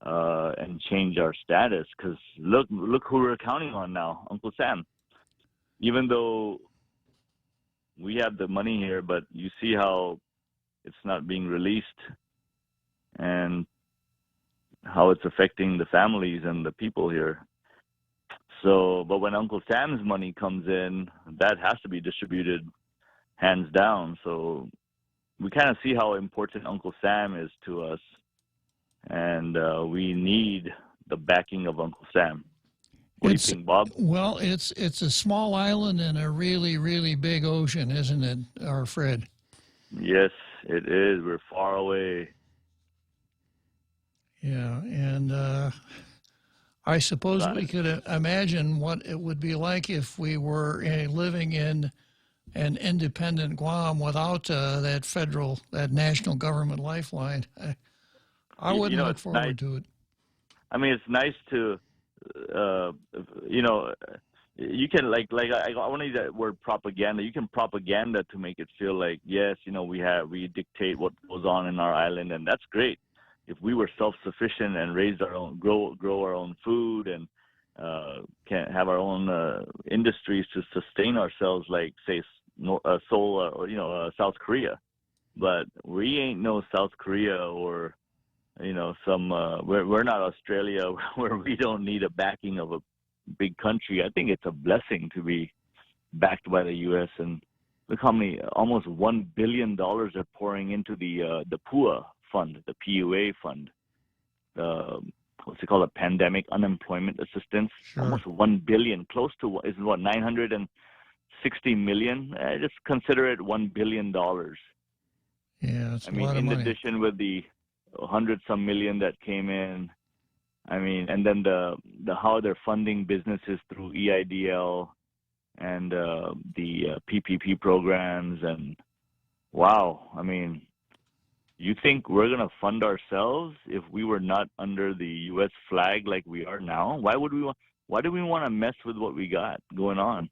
[SPEAKER 2] and change our status, because look who we're counting on now, Uncle Sam. Even though we have the money here, but you see how it's not being released and how it's affecting the families and the people here. So, but when Uncle Sam's money comes in, that has to be distributed hands down. So we kind of see how important Uncle Sam is to us, and we need the backing of Uncle Sam. What do you think, Bob?
[SPEAKER 8] Well, it's a small island in a really, really big ocean, isn't it, our Fred?
[SPEAKER 2] Yes, it is. We're far away.
[SPEAKER 8] Yeah, and I suppose we could imagine what it would be like if we were living in an independent Guam without that national government lifeline. I wouldn't look forward to it.
[SPEAKER 2] I mean, it's nice to, you can I want to use that word propaganda. You can propaganda to make it feel like, yes, we dictate what goes on in our island, and that's great. If we were self-sufficient and raise our own, grow our own food, and can have our own industries to sustain ourselves, like say Seoul or South Korea, but we ain't no South Korea or we're not Australia where we don't need a backing of a big country. I think it's a blessing to be backed by the U.S. And look how many, almost $1 billion are pouring into the PUA fund, the PUA fund. What's it called? A pandemic unemployment assistance.
[SPEAKER 8] Sure.
[SPEAKER 2] Almost $1 billion, close to, is what, 960 million? Just consider it $1 billion.
[SPEAKER 8] Yeah, it's
[SPEAKER 2] I
[SPEAKER 8] a
[SPEAKER 2] mean,
[SPEAKER 8] lot of
[SPEAKER 2] in
[SPEAKER 8] money.
[SPEAKER 2] addition with the 100-some million that came in, I mean, and then the how they're funding businesses through EIDL and the PPP programs, and wow, I mean, you think we're gonna fund ourselves if we were not under the U.S. flag like we are now? Why would we? Why do we want to mess with what we got going on?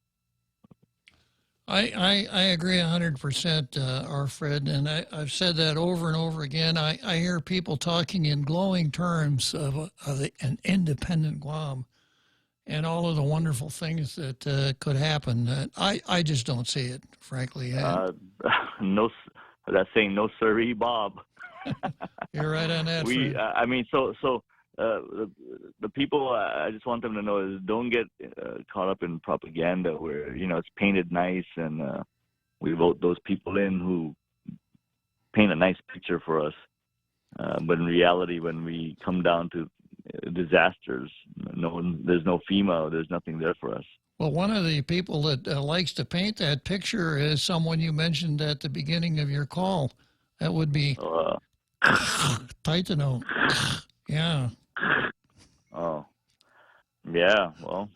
[SPEAKER 8] I agree 100%, our Fred, and I've said that over and over again. I hear people talking in glowing terms of an independent Guam and all of the wonderful things that could happen. I just don't see it, frankly.
[SPEAKER 2] No, that's saying no sirree, Bob.
[SPEAKER 8] You're right on that,
[SPEAKER 2] We,
[SPEAKER 8] Fred.
[SPEAKER 2] I mean, the people, I just want them to know is don't get caught up in propaganda where, you know, it's painted nice and we vote those people in who paint a nice picture for us. But in reality, when we come down to disasters, there's no FEMA, there's nothing there for us.
[SPEAKER 8] Well, one of the people that likes to paint that picture is someone you mentioned at the beginning of your call. That would be Titano. Yeah.
[SPEAKER 2] Oh, yeah. Well,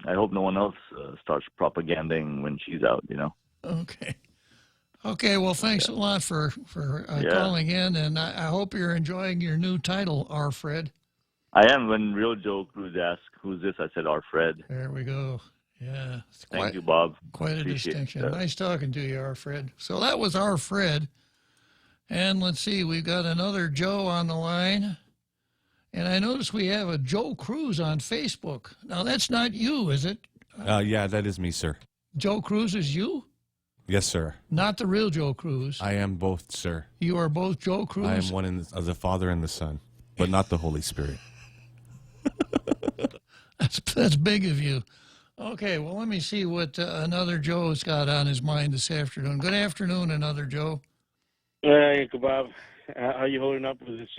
[SPEAKER 2] I hope no one else starts propaganding when she's out, you know.
[SPEAKER 8] Okay. Okay, well, thanks a lot for calling in, and I hope you're enjoying your new title, our Fred.
[SPEAKER 2] I am. When real Joe Cruz asked, who's this? I said, our Fred.
[SPEAKER 8] There we go. Yeah.
[SPEAKER 2] Thank you, Bob.
[SPEAKER 8] Quite a
[SPEAKER 2] Appreciate
[SPEAKER 8] distinction.
[SPEAKER 2] it.
[SPEAKER 8] Nice talking to you, our Fred. So that was our Fred. And let's see, we've got another Joe on the line. And I notice we have a Joe Cruz on Facebook. Now, that's not you, is it?
[SPEAKER 7] Yeah, that is me, sir.
[SPEAKER 8] Joe Cruz is you?
[SPEAKER 7] Yes, sir.
[SPEAKER 8] Not the real Joe Cruz.
[SPEAKER 7] I am both, sir.
[SPEAKER 8] You are both Joe Cruz?
[SPEAKER 7] I am one of the Father and the Son, but not the Holy Spirit.
[SPEAKER 8] That's big of you. Okay, well, let me see what another Joe's got on his mind this afternoon. Good afternoon, another Joe.
[SPEAKER 4] Hey, Bob. How you holding up with this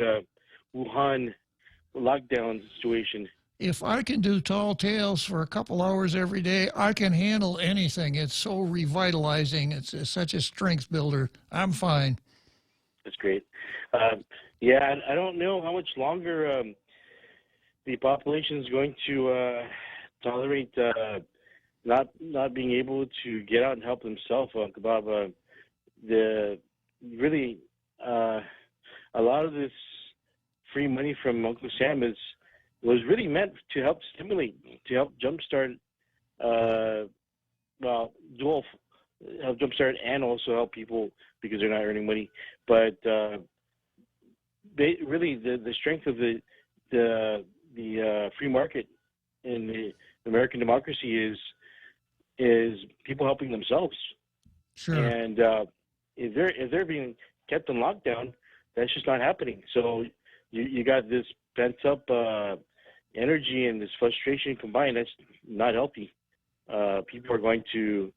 [SPEAKER 4] Wuhan lockdown situation?
[SPEAKER 8] If I can do tall tales for a couple hours every day, I can handle anything. It's so revitalizing. It's such a strength builder. I'm fine.
[SPEAKER 4] That's great. Yeah, I don't know how much longer the population is going to tolerate not being able to get out and help themselves. Bob, a lot of this free money from Uncle Sam was really meant to help stimulate, to help jumpstart, help jumpstart and also help people because they're not earning money. But really, the strength of the free market in the American democracy is people helping themselves.
[SPEAKER 8] Sure.
[SPEAKER 4] And if they're being kept in lockdown, that's just not happening. So you got this pent up energy and this frustration combined. That's not healthy. People are going to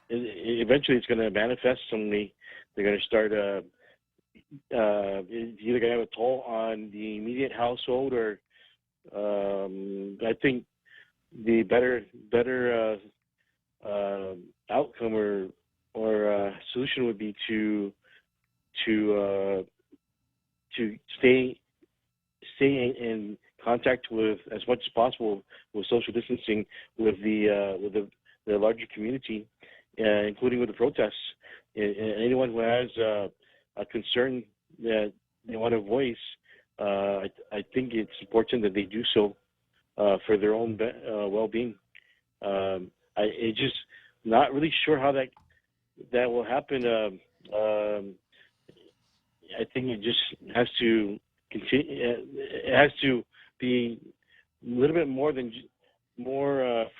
[SPEAKER 4] eventually it's going to manifest. Suddenly, they're going to start. It's either going to have a toll on the immediate household, or I think the better outcome or solution would be to stay in contact with, as much as possible, with social distancing with the larger community, including with the protests. And anyone who has a concern that they want to voice, I think it's important that they do so for their own well-being. It's just not really sure how that will happen. I think it just has to continue. It has to be a little bit more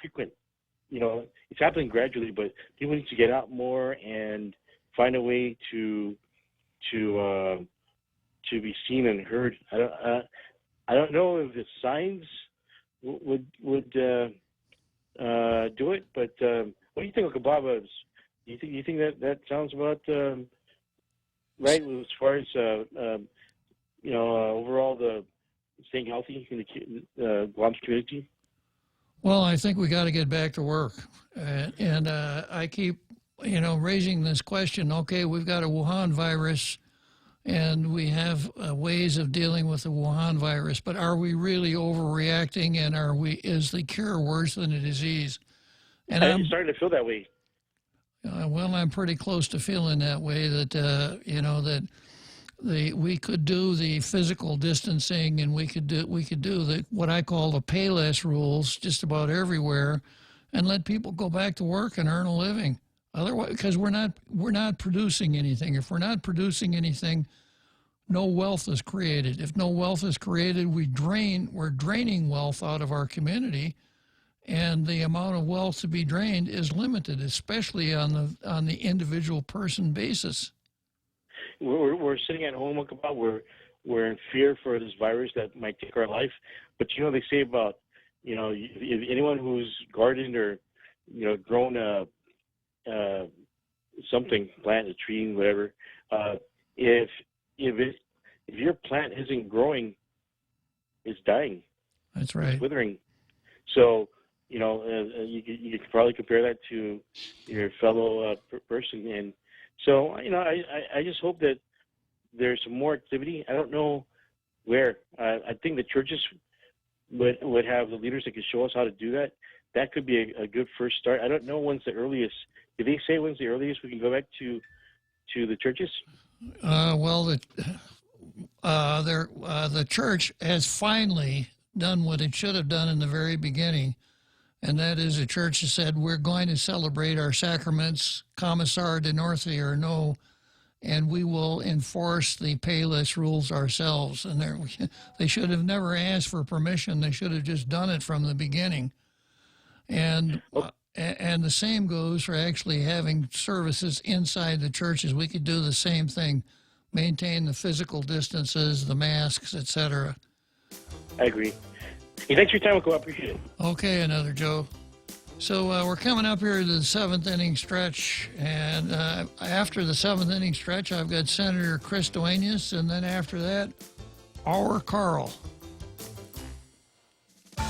[SPEAKER 4] frequent. You know, it's happening gradually, but people need to get out more and find a way to be seen and heard. I don't know if the signs would do it. But what do you think of Kababa? Do you think that sounds about right as far as overall the staying healthy in the Guam's community?
[SPEAKER 8] Well, I think we got to get back to work, and I keep, raising this question. Okay, we've got a Wuhan virus, and we have ways of dealing with the Wuhan virus, but are we really overreacting? And is the cure worse than the disease? And
[SPEAKER 4] I'm starting to feel that way.
[SPEAKER 8] Well, I'm pretty close to feeling that way. That we could do the physical distancing, and we could do what I call the pay less rules just about everywhere, and let people go back to work and earn a living. Otherwise, because we're not producing anything. If we're not producing anything, no wealth is created. If no wealth is created, we're draining wealth out of our community, and the amount of wealth to be drained is limited, especially on the individual person basis.
[SPEAKER 4] We're sitting at home, we're in fear for this virus that might take our life. But they say about if anyone who's gardened or grown something, plant, a tree, whatever, if your plant isn't growing, it's dying.
[SPEAKER 8] That's right.
[SPEAKER 4] It's withering. So you could probably compare that to your fellow person. And so I just hope that there's some more activity. I don't know where. I think the churches would have the leaders that could show us how to do that. That could be a good first start. I don't know when's the earliest. Did they say when's the earliest we can go back to the churches?
[SPEAKER 8] Well, the church has finally done what it should have done in the very beginning, and that is the church has said we're going to celebrate our sacraments, commissar de norte or no, and we will enforce the payless rules ourselves. And they should have never asked for permission. They should have just done it from the beginning. And the same goes for actually having services inside the churches. We could do the same thing, maintain the physical distances, the masks, etc.
[SPEAKER 4] I agree. Hey, thanks for your time, Uncle. I appreciate it.
[SPEAKER 8] Okay, another Joe. So we're coming up here to the seventh inning stretch, and after the seventh inning stretch, I've got Senator Chris Duenas, and then after that, our Carl.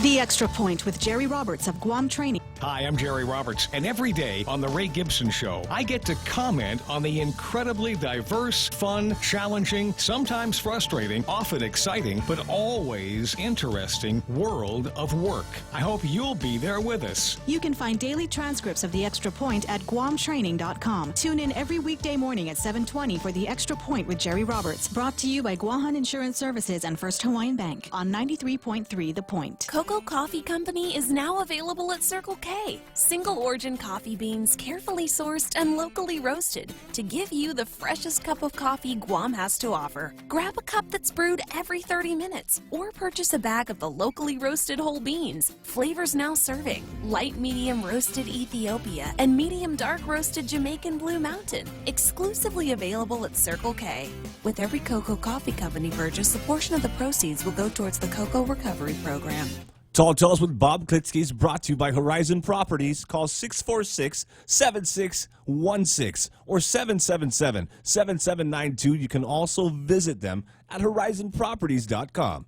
[SPEAKER 6] The Extra Point with Jerry Roberts of Guam Training.
[SPEAKER 9] Hi, I'm Jerry Roberts, and every day on The Ray Gibson Show, I get to comment on the incredibly diverse, fun, challenging, sometimes frustrating, often exciting, but always interesting world of work. I hope you'll be there with us.
[SPEAKER 6] You can find daily transcripts of The Extra Point at guamtraining.com. Tune in every weekday morning at 7:20 for The Extra Point with Jerry Roberts, brought to you by Guahan Insurance Services and First Hawaiian Bank on 93.3 The Point.
[SPEAKER 10] Cocoa Coffee Company is now available at Circle K. Single origin coffee beans carefully sourced and locally roasted to give you the freshest cup of coffee Guam has to offer. Grab a cup that's brewed every 30 minutes or purchase a bag of the locally roasted whole beans. Flavors now serving: light medium roasted Ethiopia and medium dark roasted Jamaican Blue Mountain. Exclusively available at Circle K. With every Cocoa Coffee Company purchase, a portion of the proceeds will go towards the Cocoa Recovery Program.
[SPEAKER 7] Tall Tales with Bob Klitzkie is brought to you by Horizon Properties. Call 646-7616 or 777-7792. You can also visit them at horizonproperties.com.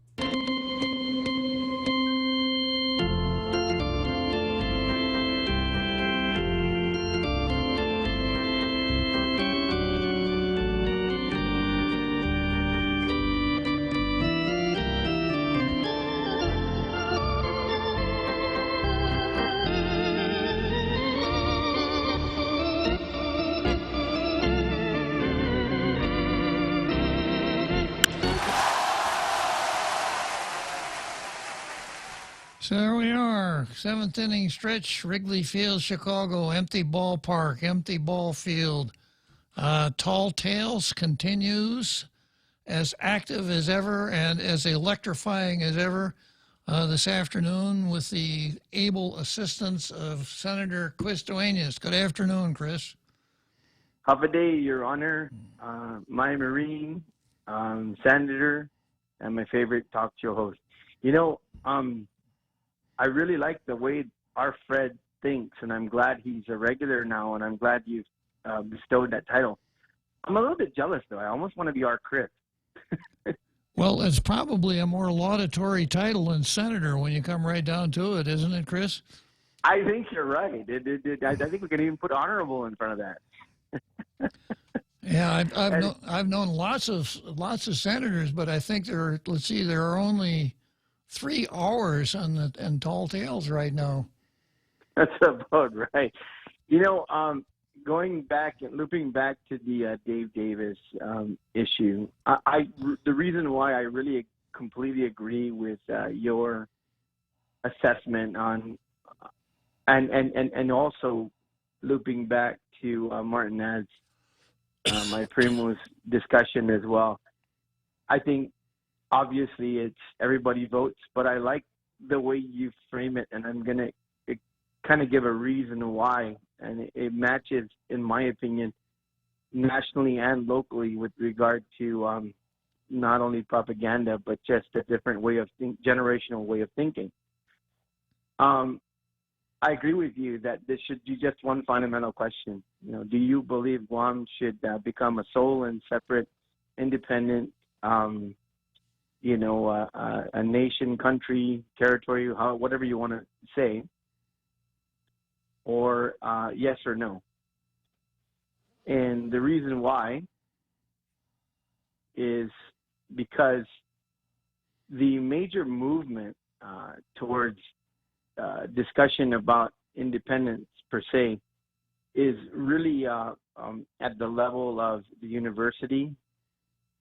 [SPEAKER 8] So there we are, seventh inning stretch, Wrigley Field, Chicago, empty ballpark, empty ball field. Tall Tales continues as active as ever and as electrifying as ever this afternoon with the able assistance of Senator Chris Duenas. Good afternoon, Chris.
[SPEAKER 11] Have a day, Your Honor. My Marine, Senator, and my favorite talk show host. I really like the way our Fred thinks, and I'm glad he's a regular now, and I'm glad you've bestowed that title. I'm a little bit jealous, though. I almost want to be our Chris.
[SPEAKER 8] Well, it's probably a more laudatory title than senator when you come right down to it, isn't it, Chris?
[SPEAKER 11] I think you're right. I think we can even put honorable in front of that.
[SPEAKER 8] Yeah, I've known lots of senators, but I think there are only 3 hours on Tall Tales right now.
[SPEAKER 11] That's about right. You know, going back and looping back to the Dave Davis issue, the reason why I really completely agree with your assessment on, and also looping back to Martinez, my primo's discussion as well. I think obviously it's everybody votes, but I like the way you frame it, and I'm gonna kind of give a reason why, and it matches, in my opinion, nationally and locally with regard to not only propaganda but just a different way of generational way of thinking. I agree with you that this should be just one fundamental question. You know, do you believe Guam should become a sole and separate, independent, a nation, country, territory, whatever you want to say, or yes or no? And the reason why is because the major movement towards discussion about independence per se is really at the level of the university,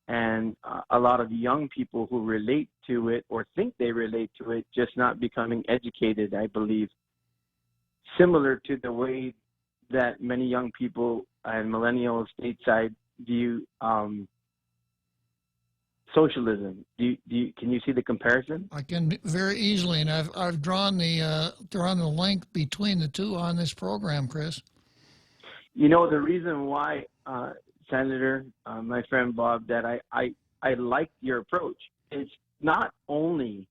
[SPEAKER 11] and a lot of young people who relate to it or think they relate to it just not becoming educated, I believe, similar to the way that many young people and millennials stateside view socialism. Can you see the comparison?
[SPEAKER 8] I can very easily, and I've drawn the link between the two on this program, Chris.
[SPEAKER 11] You know, the reason why, Senator, my friend Bob, that I like your approach is not only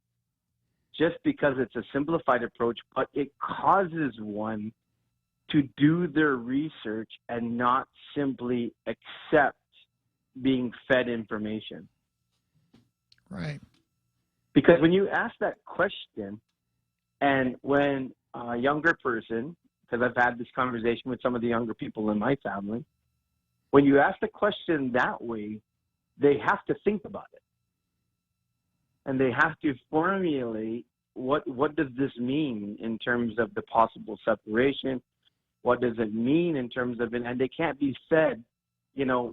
[SPEAKER 11] just because it's a simplified approach, but it causes one to do their research and not simply accept being fed information.
[SPEAKER 8] Right.
[SPEAKER 11] Because when you ask that question, and when a younger person, because I've had this conversation with some of the younger people in my family, when you ask the question that way, they have to think about it. And they have to formulate what does this mean in terms of the possible separation? What does it mean in terms of it? And they can't be fed,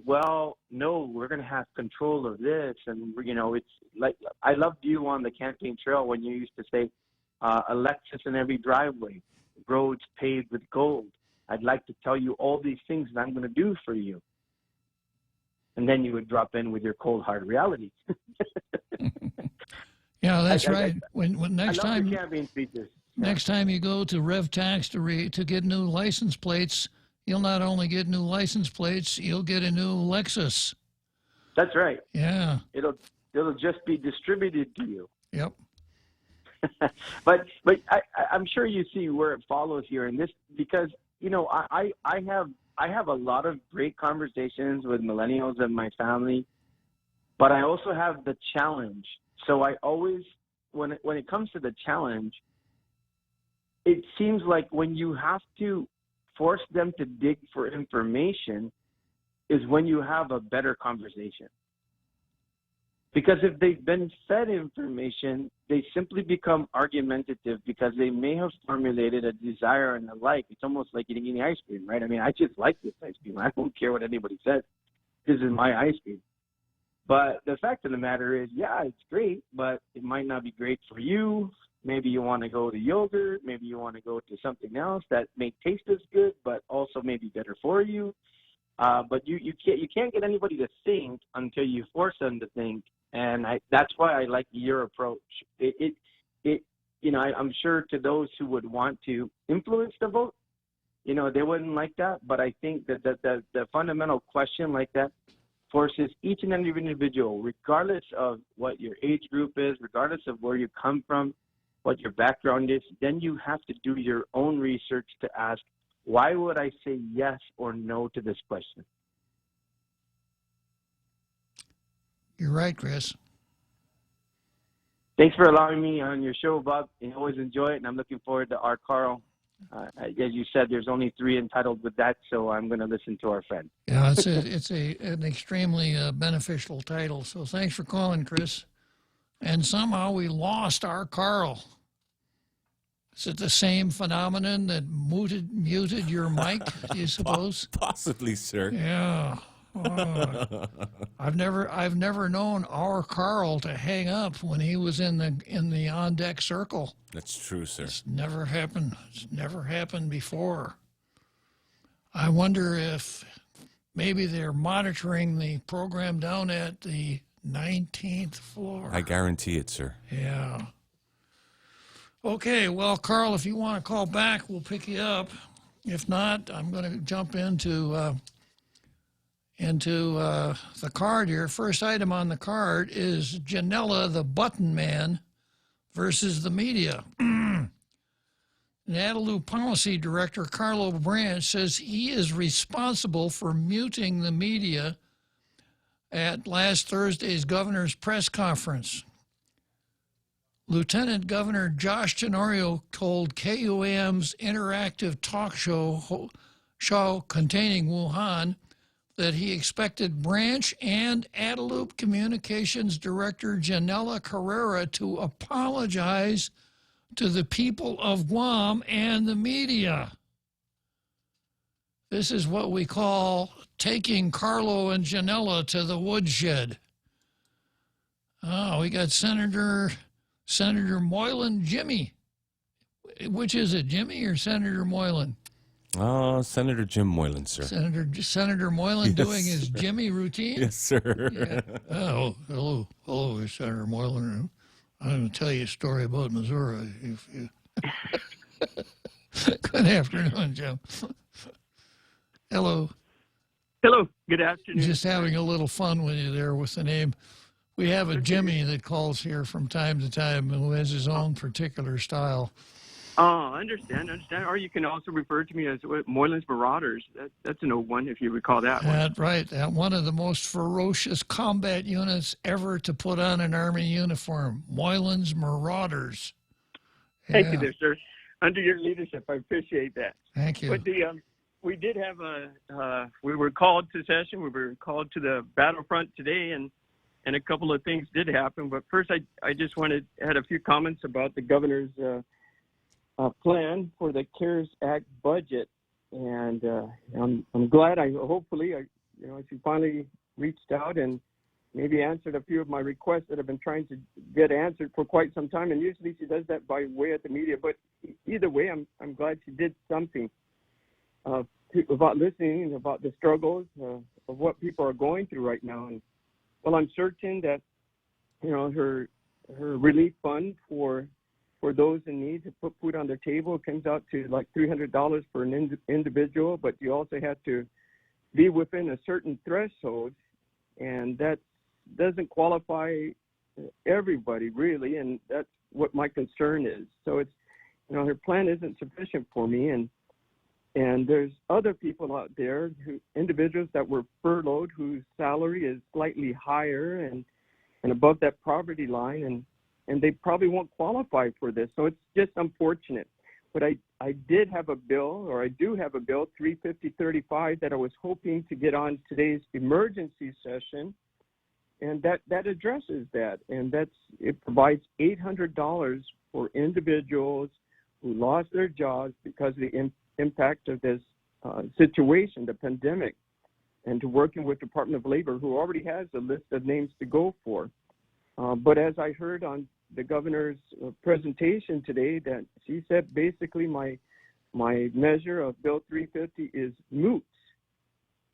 [SPEAKER 11] well, no, we're going to have control of this. And, it's like, I loved you on the campaign trail when you used to say, a Lexus in every driveway, roads paved with gold. I'd like to tell you all these things that I'm going to do for you. And then you would drop in with your cold hard reality.
[SPEAKER 8] Yeah, that's right. When next
[SPEAKER 11] I love
[SPEAKER 8] time
[SPEAKER 11] your campaign speeches.
[SPEAKER 8] Next time you go to RevTax to get new license plates, you'll not only get new license plates, you'll get a new Lexus.
[SPEAKER 11] That's right.
[SPEAKER 8] Yeah.
[SPEAKER 11] It'll just be distributed to you.
[SPEAKER 8] Yep.
[SPEAKER 11] but I'm sure you see where it follows here in this, because I have a lot of great conversations with millennials in my family, but I also have the challenge. So I always, when it comes to the challenge, it seems like when you have to force them to dig for information is when you have a better conversation. Because if they've been fed information, they simply become argumentative because they may have formulated a desire and a like. It's almost like eating any ice cream, right? I mean, I just like this ice cream. I don't care what anybody says. This is my ice cream. But the fact of the matter is, yeah, it's great, but it might not be great for you. Maybe you want to go to yogurt. Maybe you want to go to something else that may taste as good, but also may be better for you. But you can't get anybody to think until you force them to think. And that's why I like your approach. I'm sure to those who would want to influence the vote, they wouldn't like that. But I think that the fundamental question like that forces each and every individual, regardless of what your age group is, regardless of where you come from, what your background is, then you have to do your own research to ask, why would I say yes or no to this question?
[SPEAKER 8] You're right, Chris.
[SPEAKER 11] Thanks for allowing me on your show, Bob. I always enjoy it, and I'm looking forward to our Carl. As you said, there's only 3 entitled with that, so I'm going to listen to our friend.
[SPEAKER 8] Yeah, it's an extremely beneficial title. So thanks for calling, Chris. And somehow we lost our Carl. Is it the same phenomenon that muted your mic, do you suppose?
[SPEAKER 7] Possibly, sir.
[SPEAKER 8] Yeah. Oh. I've never known our Carl to hang up when he was in the on deck circle.
[SPEAKER 7] That's true, sir.
[SPEAKER 8] It's never happened. It's never happened before. I wonder if maybe they're monitoring the program down at the 19th floor.
[SPEAKER 7] I guarantee it, sir.
[SPEAKER 8] Yeah. Okay, well, Carl, if you want to call back, we'll pick you up. If not, I'm going to jump into the card here. First item on the card is Janela the Button Man versus the media. Nataloop Policy Director Carlo Branch says he is responsible for muting the media at last Thursday's governor's press conference. Lieutenant Governor Josh Tenorio told KUAM's interactive talk show containing Wuhan that he expected Branch and Nataloop Communications Director Janela Carrera to apologize to the people of Guam and the media. This is what we call taking Carlo and Janela to the woodshed. Oh, we got Senator Moylan, Jimmy. Which is it, Jimmy or Senator Moylan?
[SPEAKER 7] Oh, Senator Jim Moylan, sir.
[SPEAKER 8] Senator Moylan doing his Jimmy routine?
[SPEAKER 7] Yes, sir.
[SPEAKER 8] Yeah. Oh, hello, Senator Moylan. I'm going to tell you a story about Missouri. Good afternoon, Jim. Hello.
[SPEAKER 12] Hello. Good afternoon.
[SPEAKER 8] Just having a little fun with you there with the name. We have a Jimmy that calls here from time to time who has his own particular style.
[SPEAKER 12] Oh, understand. Or you can also refer to me as Moylan's Marauders. That's an old one, if you recall that one.
[SPEAKER 8] That's right. One of the most ferocious combat units ever to put on an Army uniform. Moylan's Marauders. Yeah.
[SPEAKER 12] Thank you there, sir. Under your leadership, I appreciate that.
[SPEAKER 8] Thank you.
[SPEAKER 12] But we did have we were called to session. We were called to the battlefront today, and a couple of things did happen. But first, I just had a few comments about the governor's plan for the CARES Act budget, and I'm glad. Hopefully she finally reached out and maybe answered a few of my requests that I've been trying to get answered for quite some time. And usually she does that by way of the media. But either way, I'm glad she did something about listening about the struggles of what people are going through right now. And well, I'm certain that her relief fund for those in need to put food on their table comes out to like $300 for an individual, but you also have to be within a certain threshold, and that doesn't qualify everybody really, and that's what my concern is. So it's her plan isn't sufficient for me, and there's other people out there, individuals that were furloughed whose salary is slightly higher and above that poverty line, and they probably won't qualify for this. So it's just unfortunate. But I do have a bill, 35035, that I was hoping to get on today's emergency session, and that addresses that. And it provides $800 for individuals who lost their jobs because of the impact of this situation, the pandemic, and to working with Department of Labor, who already has a list of names to go for. But as I heard on the governor's presentation today, that she said basically my measure of Bill 350 is moot.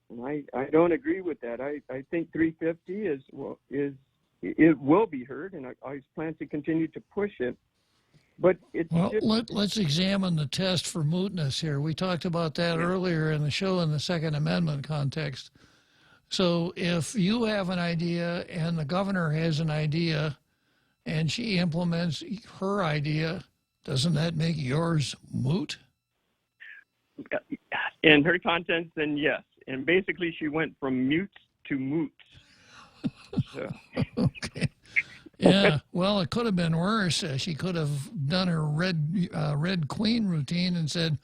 [SPEAKER 12] And I don't agree with that. I think 350 it will be heard, and I plan to continue to push it. But
[SPEAKER 8] let's examine the test for mootness here. We talked about that earlier in the show in the Second Amendment context. So if you have an idea and the governor has an idea, and she implements her idea, doesn't that make yours moot?
[SPEAKER 12] In her contents, then yes. And basically, she went from mutes to moots. So.
[SPEAKER 8] Okay. Yeah. Well, it could have been worse. She could have done her Red Queen routine and said,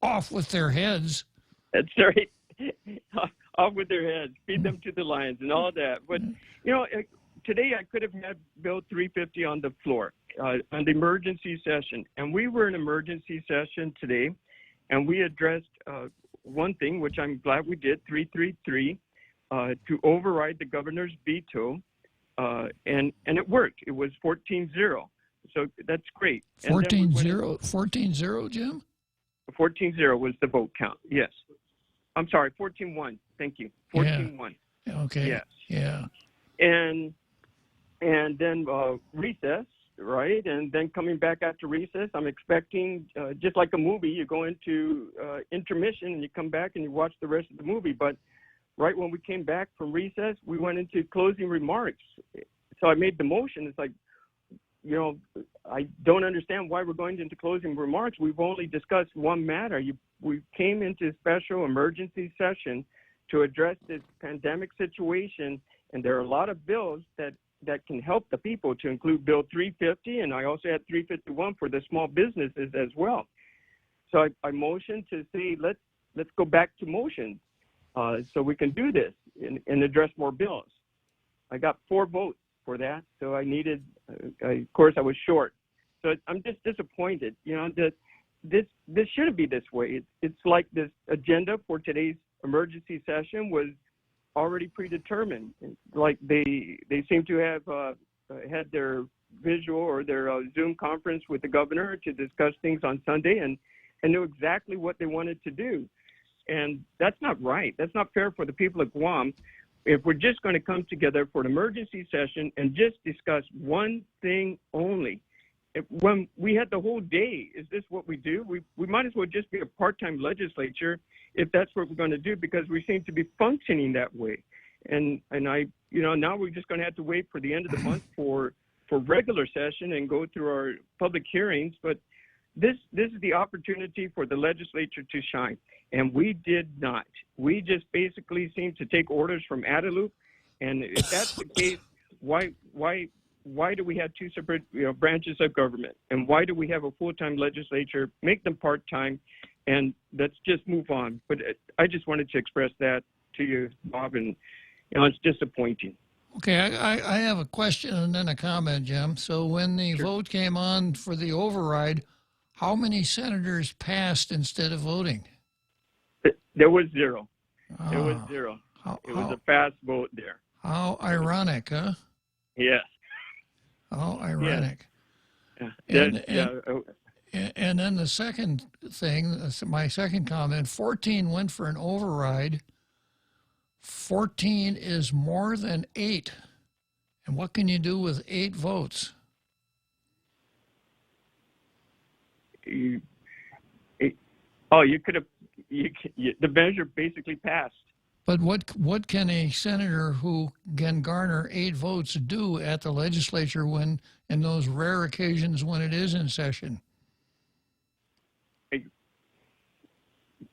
[SPEAKER 8] "Off with their heads."
[SPEAKER 12] That's right. Off with their heads. Feed them to the lions and all that. But today I could have had Bill 350 on the floor on the emergency session, and we were in emergency session today, and we addressed one thing, which I'm glad we did, 333, to override the governor's veto, and it worked. It was 14-0, so that's great.
[SPEAKER 8] 14-0, 14-0, Jim?
[SPEAKER 12] 14-0 was the vote count, yes. I'm sorry, 14-1, thank you, 14-1.
[SPEAKER 8] Yeah. Okay,
[SPEAKER 12] yes.
[SPEAKER 8] Yeah.
[SPEAKER 12] And then recess, right? And then coming back after recess, I'm expecting, just like a movie, you go into intermission and you come back and you watch the rest of the movie. But right when we came back from recess, we went into closing remarks. So I made the motion. It's like, I don't understand why we're going into closing remarks. We've only discussed one matter. We came into special emergency session to address this pandemic situation, and there are a lot of bills that can help the people, to include Bill 350, and I also had 351 for the small businesses as well. So I motioned to say, let's go back to motion so we can do this and address more bills. I got 4 votes for that, so I needed, of course, I was short. So I'm just disappointed. This shouldn't be this way. It's like this agenda for today's emergency session was already predetermined. Like they seem to have had their visual or their Zoom conference with the governor to discuss things on Sunday and knew exactly what they wanted to do. And that's not right. That's not fair for the people of Guam. If we're just going to come together for an emergency session and just discuss one thing only, when we had the whole day, is this what we do? We might as well just be a part-time legislature if that's what we're going to do, because we seem to be functioning that way. And I, now we're just going to have to wait for the end of the month for regular session and go through our public hearings. But this is the opportunity for the legislature to shine. And we did not. We just basically seemed to take orders from Adelup. And if that's the case, why do we have 2 separate branches of government? And why do we have a full-time legislature? Make them part-time, and let's just move on. But I just wanted to express that to you, Bob, and it's disappointing.
[SPEAKER 8] Okay, I have a question and then a comment, Jim. So when the vote came on for the override, how many senators passed instead of voting?
[SPEAKER 12] There was 0. There was 0. It was a fast vote there.
[SPEAKER 8] How ironic, huh?
[SPEAKER 12] Yes.
[SPEAKER 8] How ironic.
[SPEAKER 12] Yeah.
[SPEAKER 8] And then the second thing, my second comment, 14 went for an override. 14 is more than 8. And what can you do with 8 votes?
[SPEAKER 12] You could have. The measure basically passed.
[SPEAKER 8] But what can a senator who can garner 8 votes do at the legislature when, in those rare occasions when it is in session?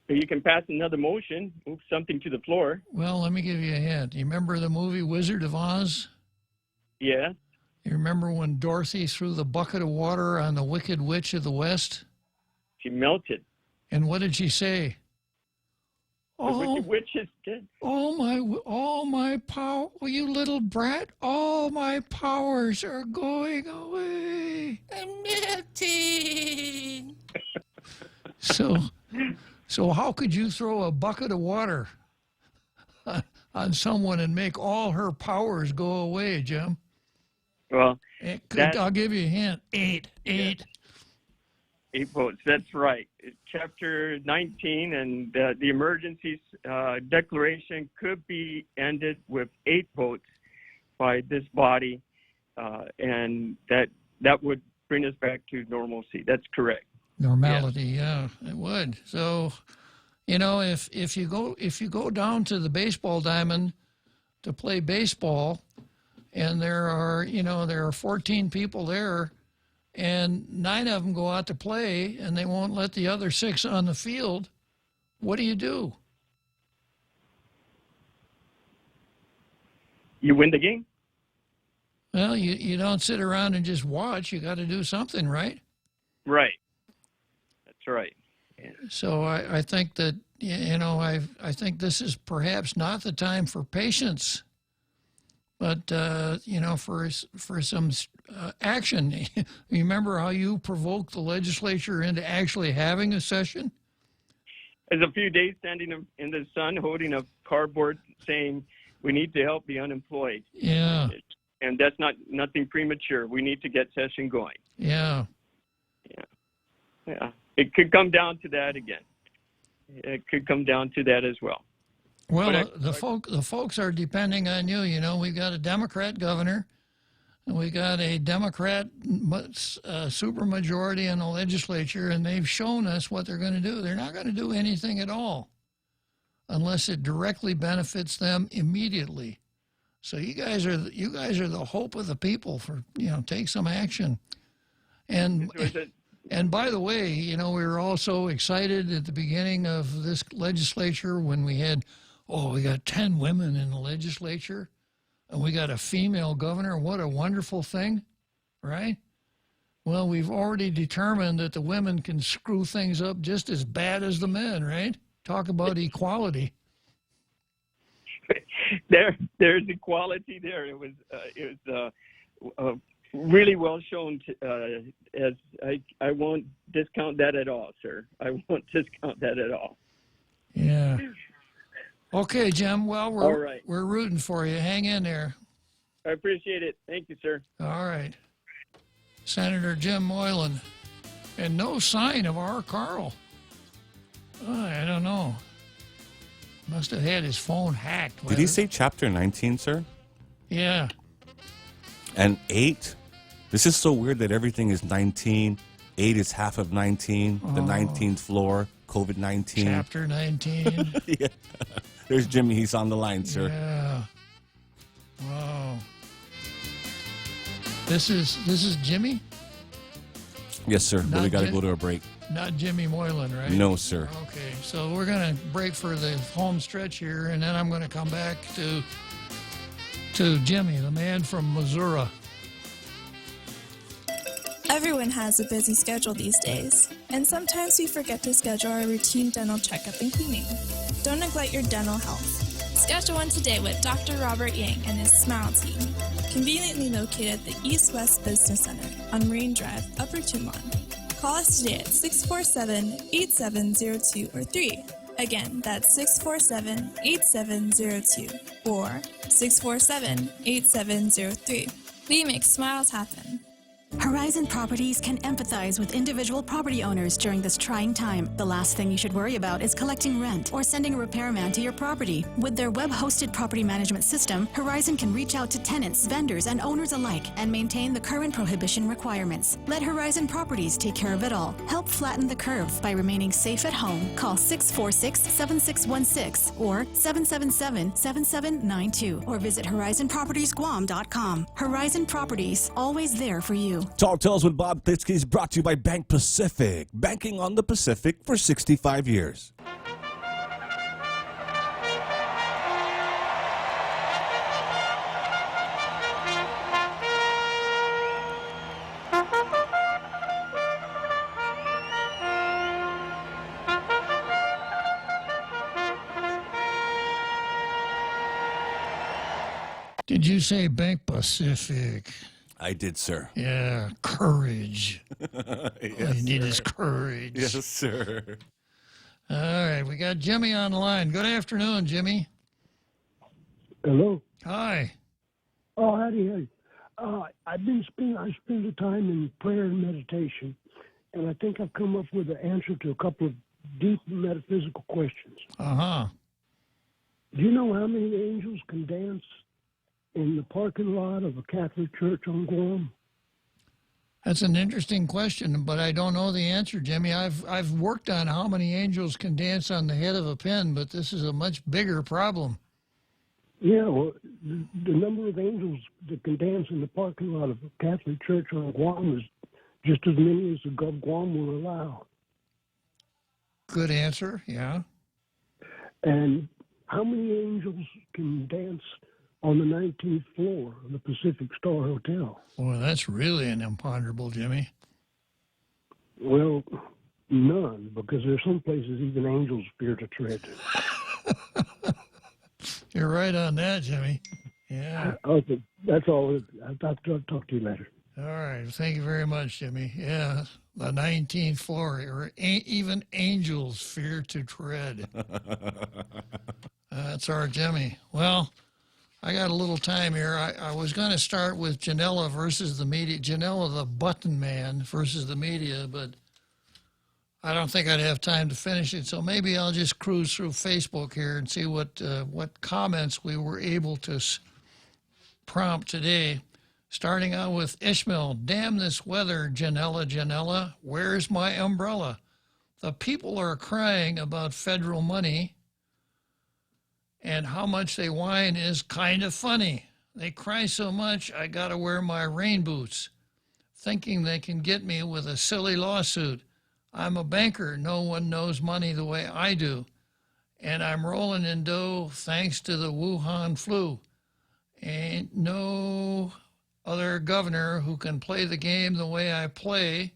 [SPEAKER 12] You can pass another motion, move something to the floor.
[SPEAKER 8] Well, let me give you a hint. You remember the movie Wizard of Oz?
[SPEAKER 12] Yeah.
[SPEAKER 8] You remember when Dorothy threw the bucket of water on the Wicked Witch of the West?
[SPEAKER 12] She melted.
[SPEAKER 8] And what did she say?
[SPEAKER 12] The Wicked Witch is dead.
[SPEAKER 8] All my power, you little brat, all my powers are going away. I'm melting. So how could you throw a bucket of water on someone and make all her powers go away, Jim?
[SPEAKER 12] Well,
[SPEAKER 8] I'll give you a hint. 8.
[SPEAKER 12] 8 votes. That's right. Chapter 19 and the emergency declaration could be ended with 8 votes by this body, and that would bring us back to normalcy. That's correct.
[SPEAKER 8] Normality, yeah, it would. So, if you go down to the baseball diamond to play baseball, and there are 14 people there, and 9 of them go out to play, and they won't let the other 6 on the field, what do you do?
[SPEAKER 12] You win the game.
[SPEAKER 8] Well, you don't sit around and just watch. You got to do something, right?
[SPEAKER 12] Right. That's right. Yeah.
[SPEAKER 8] So I think that, I think this is perhaps not the time for patience, but, for some action. You remember how you provoked the legislature into actually having a session?
[SPEAKER 12] There's a few days standing in the sun holding a cardboard saying, we need to help the unemployed.
[SPEAKER 8] Yeah.
[SPEAKER 12] And that's nothing premature. We need to get session going.
[SPEAKER 8] Yeah.
[SPEAKER 12] Yeah. It could come down to that again. It could come down to that as well.
[SPEAKER 8] Well, the folks are depending on you. We've got a Democrat governor, and we got a Democrat supermajority in the legislature, and they've shown us what they're going to do. They're not going to do anything at all unless it directly benefits them immediately. So you guys are the hope of the people for, take some action. And by the way, we were also excited at the beginning of this legislature when we had, we got 10 women in the legislature and we got a female governor. What a wonderful thing, right? Well, we've already determined that the women can screw things up just as bad as the men, right? Talk about equality.
[SPEAKER 12] There's equality there. It was really well shown. As I won't discount that at all, sir. I won't discount that at all.
[SPEAKER 8] Yeah. Okay, Jim. Well,
[SPEAKER 12] all right.
[SPEAKER 8] We're rooting for you. Hang in there.
[SPEAKER 12] I appreciate it. Thank you, sir.
[SPEAKER 8] All right. Senator Jim Moylan. And no sign of our Carl. I don't know. Must have had his phone hacked.
[SPEAKER 7] Did he say chapter 19, sir?
[SPEAKER 8] Yeah.
[SPEAKER 7] And 8? This is so weird that everything is 19. 8 is half of 19. The 19th floor, COVID-19.
[SPEAKER 8] Chapter 19.
[SPEAKER 7] Yeah. There's Jimmy. He's on the line, sir.
[SPEAKER 8] Yeah. Wow. This is Jimmy?
[SPEAKER 7] Yes, sir. But we got to go to a break.
[SPEAKER 8] Not Jimmy Moylan, right?
[SPEAKER 7] No, sir.
[SPEAKER 8] Okay, so we're going to break for the home stretch here, and then I'm going to come back to Jimmy, the man from Missouri.
[SPEAKER 13] Everyone has a busy schedule these days, and sometimes we forget to schedule our routine dental checkup and cleaning. Don't neglect your dental health. Schedule one today with Dr. Robert Yang and his Smile Team, conveniently located at the East West Business Center on Marine Drive, Upper Tumon. Call us today at 647-8702 or 3. Again, that's 647-8702 or 647-8703. We make smiles happen.
[SPEAKER 6] Horizon Properties can empathize with individual property owners during this trying time. The last thing you should worry about is collecting rent or sending a repairman to your property. With their web-hosted property management system, Horizon can reach out to tenants, vendors, and owners alike and maintain the current prohibition requirements. Let Horizon Properties take care of it all. Help flatten the curve by remaining safe at home. Call 646-7616 or 777-7792 or visit horizonpropertiesguam.com. Horizon Properties, always there for you.
[SPEAKER 7] Tall Tales with Bob Klitzkie is brought to you by Bank Pacific. Banking on the Pacific for 65 years.
[SPEAKER 8] Did you say Bank Pacific?
[SPEAKER 7] I did, sir.
[SPEAKER 8] Yeah, courage.
[SPEAKER 7] Yes,
[SPEAKER 8] All you need
[SPEAKER 7] sir.
[SPEAKER 8] is courage.
[SPEAKER 7] Yes, sir.
[SPEAKER 8] All right, we got Jimmy on the line. Good afternoon, Jimmy.
[SPEAKER 14] Hello.
[SPEAKER 8] Hi.
[SPEAKER 14] Oh, howdy. I spend the time in prayer and meditation, and I think I've come up with an answer to a couple of deep metaphysical questions.
[SPEAKER 8] Uh-huh.
[SPEAKER 14] Do you know how many angels can dance in the parking lot of a Catholic church on Guam?
[SPEAKER 8] That's an interesting question, but I don't know the answer, Jimmy. I've worked on how many angels can dance on the head of a pin, but this is a much bigger problem.
[SPEAKER 14] Yeah, well, the number of angels that can dance in the parking lot of a Catholic church on Guam is just as many as the Gov Guam will allow.
[SPEAKER 8] Good answer, yeah.
[SPEAKER 14] And how many angels can dance on the 19th floor of the Pacific Star Hotel?
[SPEAKER 8] Well, that's really an imponderable, Jimmy.
[SPEAKER 14] Well, none, because there's some places even angels fear to tread.
[SPEAKER 8] You're right on that, Jimmy. Yeah.
[SPEAKER 14] Okay, that's all. I'll talk to you later.
[SPEAKER 8] All right. Thank you very much, Jimmy. Yeah, the 19th floor, or even angels fear to tread. That's our Jimmy. Well, I got a little time here. I was going to start with Janela versus the media. Janela, the button man, versus the media, but I don't think I'd have time to finish it. So maybe I'll just cruise through Facebook here and see what comments we were able to prompt today. Starting out with Ishmael. Damn this weather, Janela, Janela. Where's my umbrella? The people are crying about federal money, and how much they whine is kind of funny. They cry so much, I got to wear my rain boots, thinking they can get me with a silly lawsuit. I'm a banker. No one knows money the way I do. And I'm rolling in dough thanks to the Wuhan flu. Ain't no other governor who can play the game the way I play.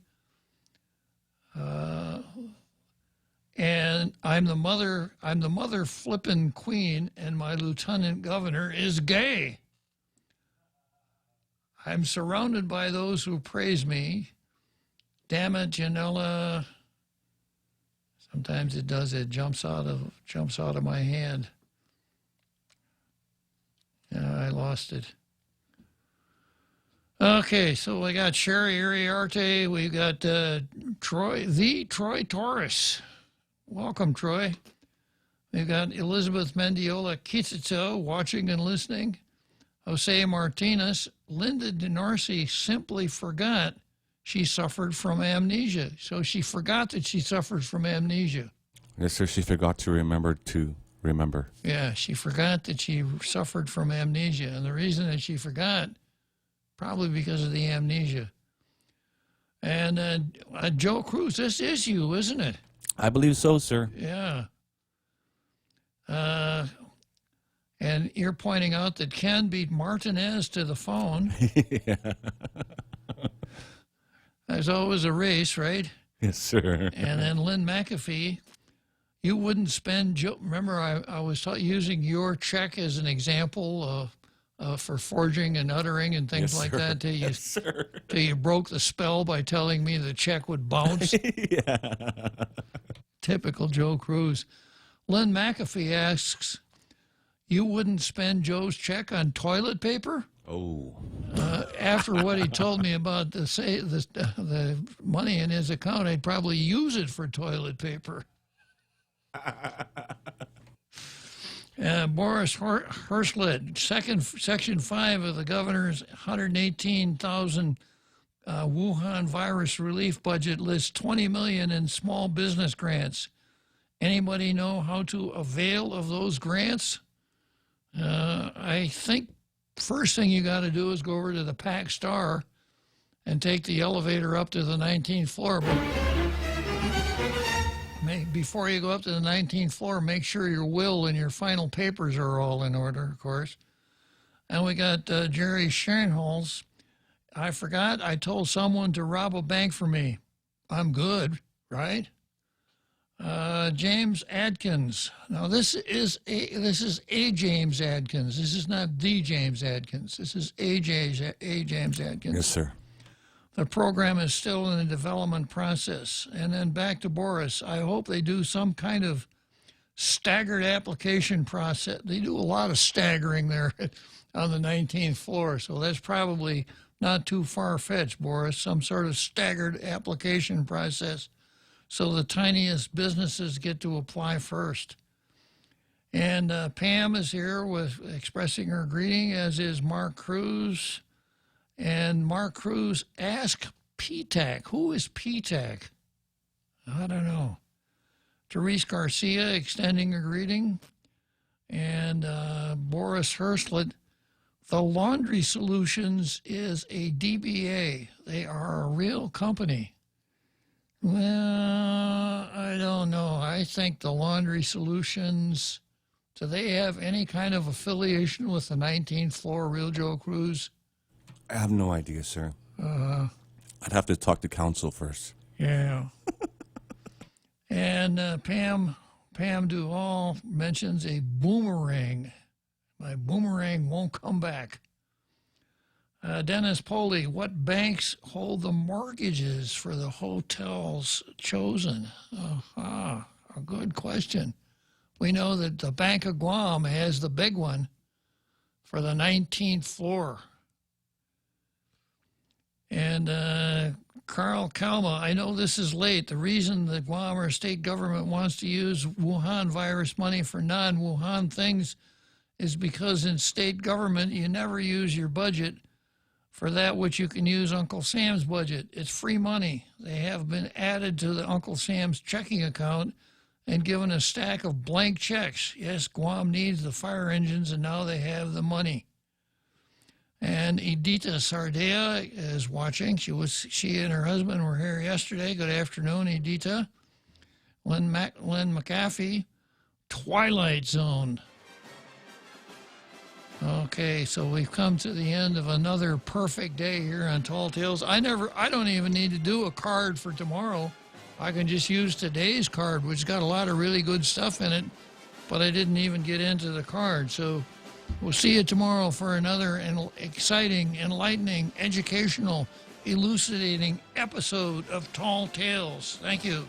[SPEAKER 8] And I'm the mother flippin' queen, and my lieutenant governor is gay. I'm surrounded by those who praise me. Damn it, Janela. Sometimes it does. It jumps out of my hand. Yeah, I lost it. Okay, so we got Sherry Iriarte. We got Troy Torres. Welcome, Troy. We've got Elizabeth Mendiola Kitito watching and listening. Jose Martinez. Linda DeNarcy simply forgot she suffered from amnesia. So she forgot that she suffered from amnesia.
[SPEAKER 7] Yes, sir. She forgot to remember.
[SPEAKER 8] Yeah, she forgot that she suffered from amnesia. And the reason that she forgot, probably because of the amnesia. And Joe Cruz, this is you, isn't it?
[SPEAKER 7] I believe so, sir.
[SPEAKER 8] Yeah. And you're pointing out that Ken beat Martinez to the phone.
[SPEAKER 7] Yeah.
[SPEAKER 8] There's always a race, right?
[SPEAKER 7] Yes, sir.
[SPEAKER 8] And then Lynn McAfee, you wouldn't spend, remember I was using your check as an example for forging and uttering and things like that till you broke the spell by telling me the check would bounce.
[SPEAKER 7] Yeah.
[SPEAKER 8] Typical Joe Cruz. Lynn McAfee asks, you wouldn't spend Joe's check on toilet paper?
[SPEAKER 7] Oh.
[SPEAKER 8] After what he told me about the money in his account, I'd probably use it for toilet paper. Boris Hirschlet, Section 5 of the governor's 118,000 Wuhan virus relief budget lists $20 million in small business grants. Anybody know how to avail of those grants? I think first thing you got to do is go over to the Pac Star and take the elevator up to the 19th floor. But before you go up to the 19th floor, make sure your will and your final papers are all in order, of course. And we got Jerry Schoenholz. I forgot I told someone to rob a bank for me. I'm good, right? James Adkins. Now this is a James Adkins. This is not the James Adkins. This is a James Adkins.
[SPEAKER 7] Yes, sir.
[SPEAKER 8] The program is still in the development process. And then back to Boris. I hope they do some kind of staggered application process. They do a lot of staggering there on the 19th floor, so that's probably not too far-fetched, Boris. Some sort of staggered application process so the tiniest businesses get to apply first. And Pam is here with expressing her greeting, as is Mark Cruz. And Mark Cruz asked PTAC. Who is PTAC? I don't know. Therese Garcia extending a greeting. And Boris Herslet, the Laundry Solutions is a DBA. They are a real company. Well, I don't know. I think the Laundry Solutions, do they have any kind of affiliation with the 19th floor Real Joe Cruise?
[SPEAKER 7] I have no idea, sir. I'd have to talk to counsel first.
[SPEAKER 8] Yeah. And Pam Duvall mentions a boomerang. My boomerang won't come back. Dennis Poley, what banks hold the mortgages for the hotels chosen? A good question. We know that the Bank of Guam has the big one for the 19th floor. And Carl Kalma, I know this is late. The reason the Guam or state government wants to use Wuhan virus money for non-Wuhan things is because in state government, you never use your budget for that which you can use Uncle Sam's budget. It's free money. They have been added to the Uncle Sam's checking account and given a stack of blank checks. Yes, Guam needs the fire engines, and now they have the money. And Edita Sardea is watching. She and her husband were here yesterday. Good afternoon, Edita. Lynn McAfee, Twilight Zone. Okay, so we've come to the end of another perfect day here on Tall Tales. I don't even need to do a card for tomorrow. I can just use today's card, which got a lot of really good stuff in it, but I didn't even get into the card. So we'll see you tomorrow for another exciting, enlightening, educational, elucidating episode of Tall Tales. Thank you.